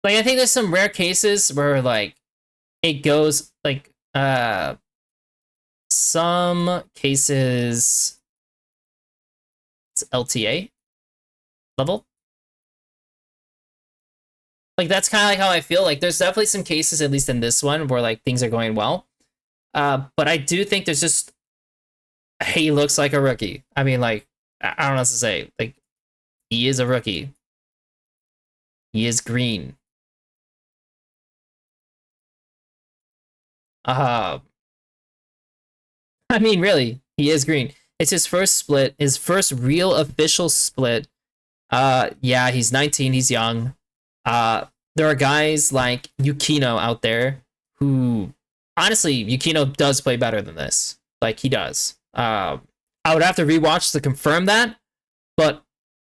I think there's some rare cases where like it goes like some cases it's LTA level. Like, that's kind of like how I feel. Like, there's definitely some cases, at least in this one, where like things are going well. But I do think there's just he looks like a rookie. I mean, like, I don't know what to say. Like, he is a rookie. He is green. I mean, really, he is green. It's his first split, his first real official split. Yeah, he's 19, he's young. There are guys like Yukino out there who, honestly, Yukino does play better than this. Like, he does. I would have to rewatch to confirm that, but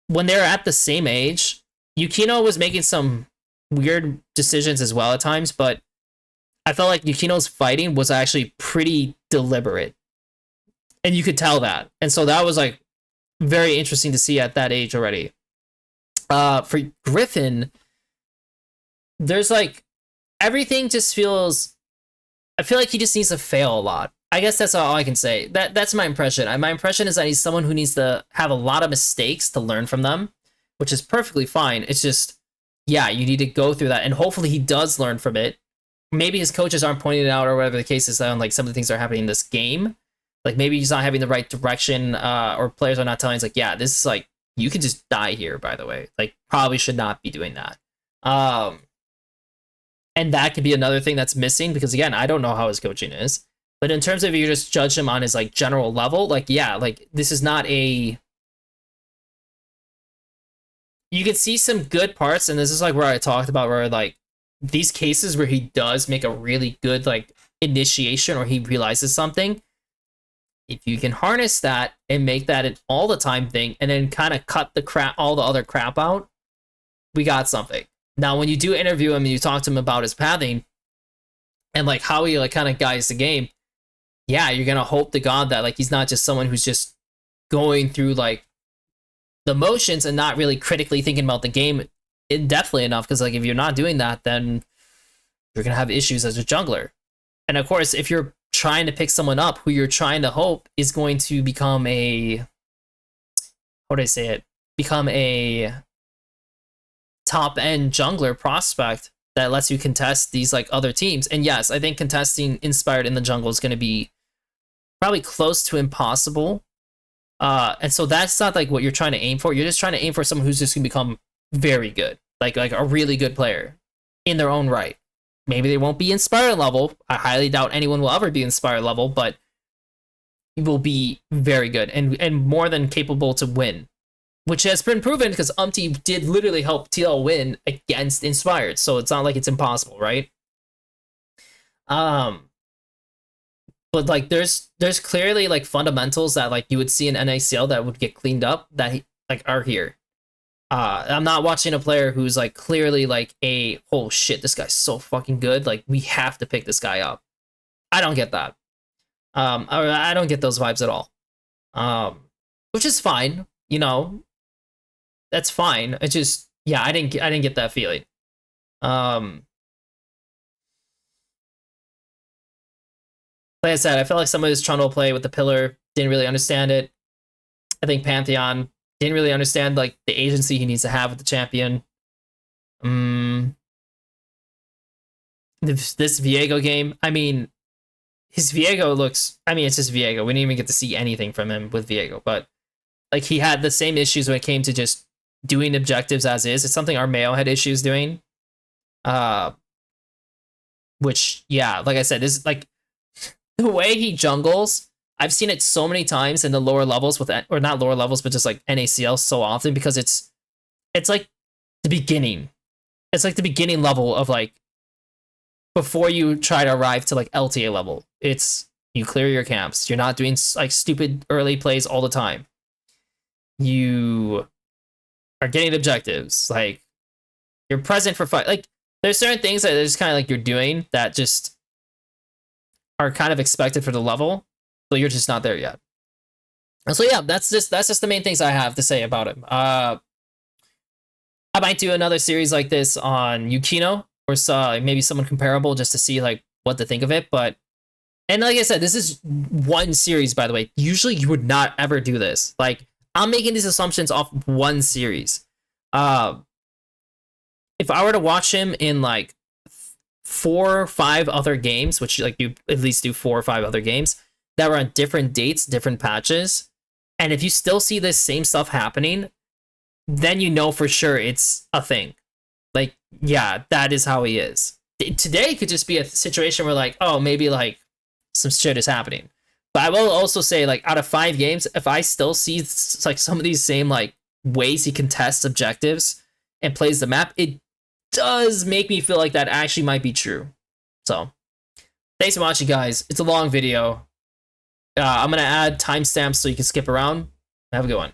when they're at the same age, Yukino was making some weird decisions as well at times, but I felt like Yukino's fighting was actually pretty deliberate. And you could tell that. And so that was like very interesting to see at that age already. For Gryffinn, there's like everything just feels, I feel like he just needs to fail a lot. I guess that's all I can say. That's my impression. My impression is that he's someone who needs to have a lot of mistakes to learn from them, which is perfectly fine. It's just, yeah, you need to go through that, and hopefully he does learn from it. Maybe his coaches aren't pointing it out, or whatever the case is, on like some of the things that are happening in this game. Like, maybe he's not having the right direction, or players are not telling him, like, yeah, this is like, you could just die here, by the way. Like, probably should not be doing that. And that could be another thing that's missing, because again, I don't know how his coaching is. But in terms of, you just judge him on his like general level, like, yeah, like, this is not a, you can see some good parts, and this is like where I talked about where like these cases where he does make a really good like initiation, or he realizes something. If you can harness that and make that an all the time thing, and then kind of cut the crap, all the other crap out, we got something. Now, when you do interview him and you talk to him about his pathing and like how he like kind of guides the game, yeah, you're gonna hope to God that like he's not just someone who's just going through like the motions and not really critically thinking about the game in depthly enough. Because like if you're not doing that, then you're gonna have issues as a jungler. And of course, if you're trying to pick someone up who you're trying to hope is going to become a, how do I say it? Become a top end jungler prospect that lets you contest these like other teams. And yes, I think contesting Inspired in the jungle is going to be probably close to impossible. And so that's not like what you're trying to aim for. You're just trying to aim for someone who's just going to become very good, like a really good player in their own right. Maybe they won't be Inspired level. I highly doubt anyone will ever be Inspired level, but he will be very good and more than capable to win. which has been proven because Umti did literally help TL win against Inspired, so it's not like it's impossible, right? But like there's clearly like fundamentals that like you would see in NACL that would get cleaned up that like are here. I'm not watching a player who's like clearly like oh shit, this guy's so fucking good, like we have to pick this guy up. I don't get that. I don't get those vibes at all. Which is fine, you know. That's fine. It just yeah, I didn't get that feeling. Like I said, I felt like some of his Trundle play with the pillar didn't really understand it. I think Pantheon didn't really understand like the agency he needs to have with the champion. This Viego game, I mean, his Viego looks. I mean, it's just Viego. We didn't even get to see anything from him with Viego, but like he had the same issues when it came to just doing objectives as is. It's something Armeo had issues doing. Which yeah, like I said, this like the way he jungles. I've seen it so many times in the lower levels with, or not lower levels, but just like NACL so often because it's like the beginning. It's like the beginning level of like before you try to arrive to like LTA level. It's you clear your camps. You're not doing like stupid early plays all the time. You are getting objectives. Like you're present for fight. Like there's certain things that just kind of like you're doing that just are kind of expected for the level, but you're just not there yet. And so yeah, that's just the main things I have to say about him. I might do another series like this on Yukino or maybe someone comparable just to see like what to think of it. But and like I said, this is one series, by the way. Usually you would not ever do this. Like I'm making these assumptions off one series. If I were to watch him in like 4 or 5 other games, which like you at least do 4 or 5 other games that were on different dates, different patches, and if you still see this same stuff happening, then you know for sure it's a thing. Like, yeah, that is how he is. Today could just be a situation where like, oh, maybe like some shit is happening. But I will also say like out of 5 games, if I still see like some of these same like ways he contests objectives and plays the map, it does make me feel like that actually might be true. So thanks for watching, guys. It's a long video. I'm gonna add timestamps so you can skip around. Have a good one.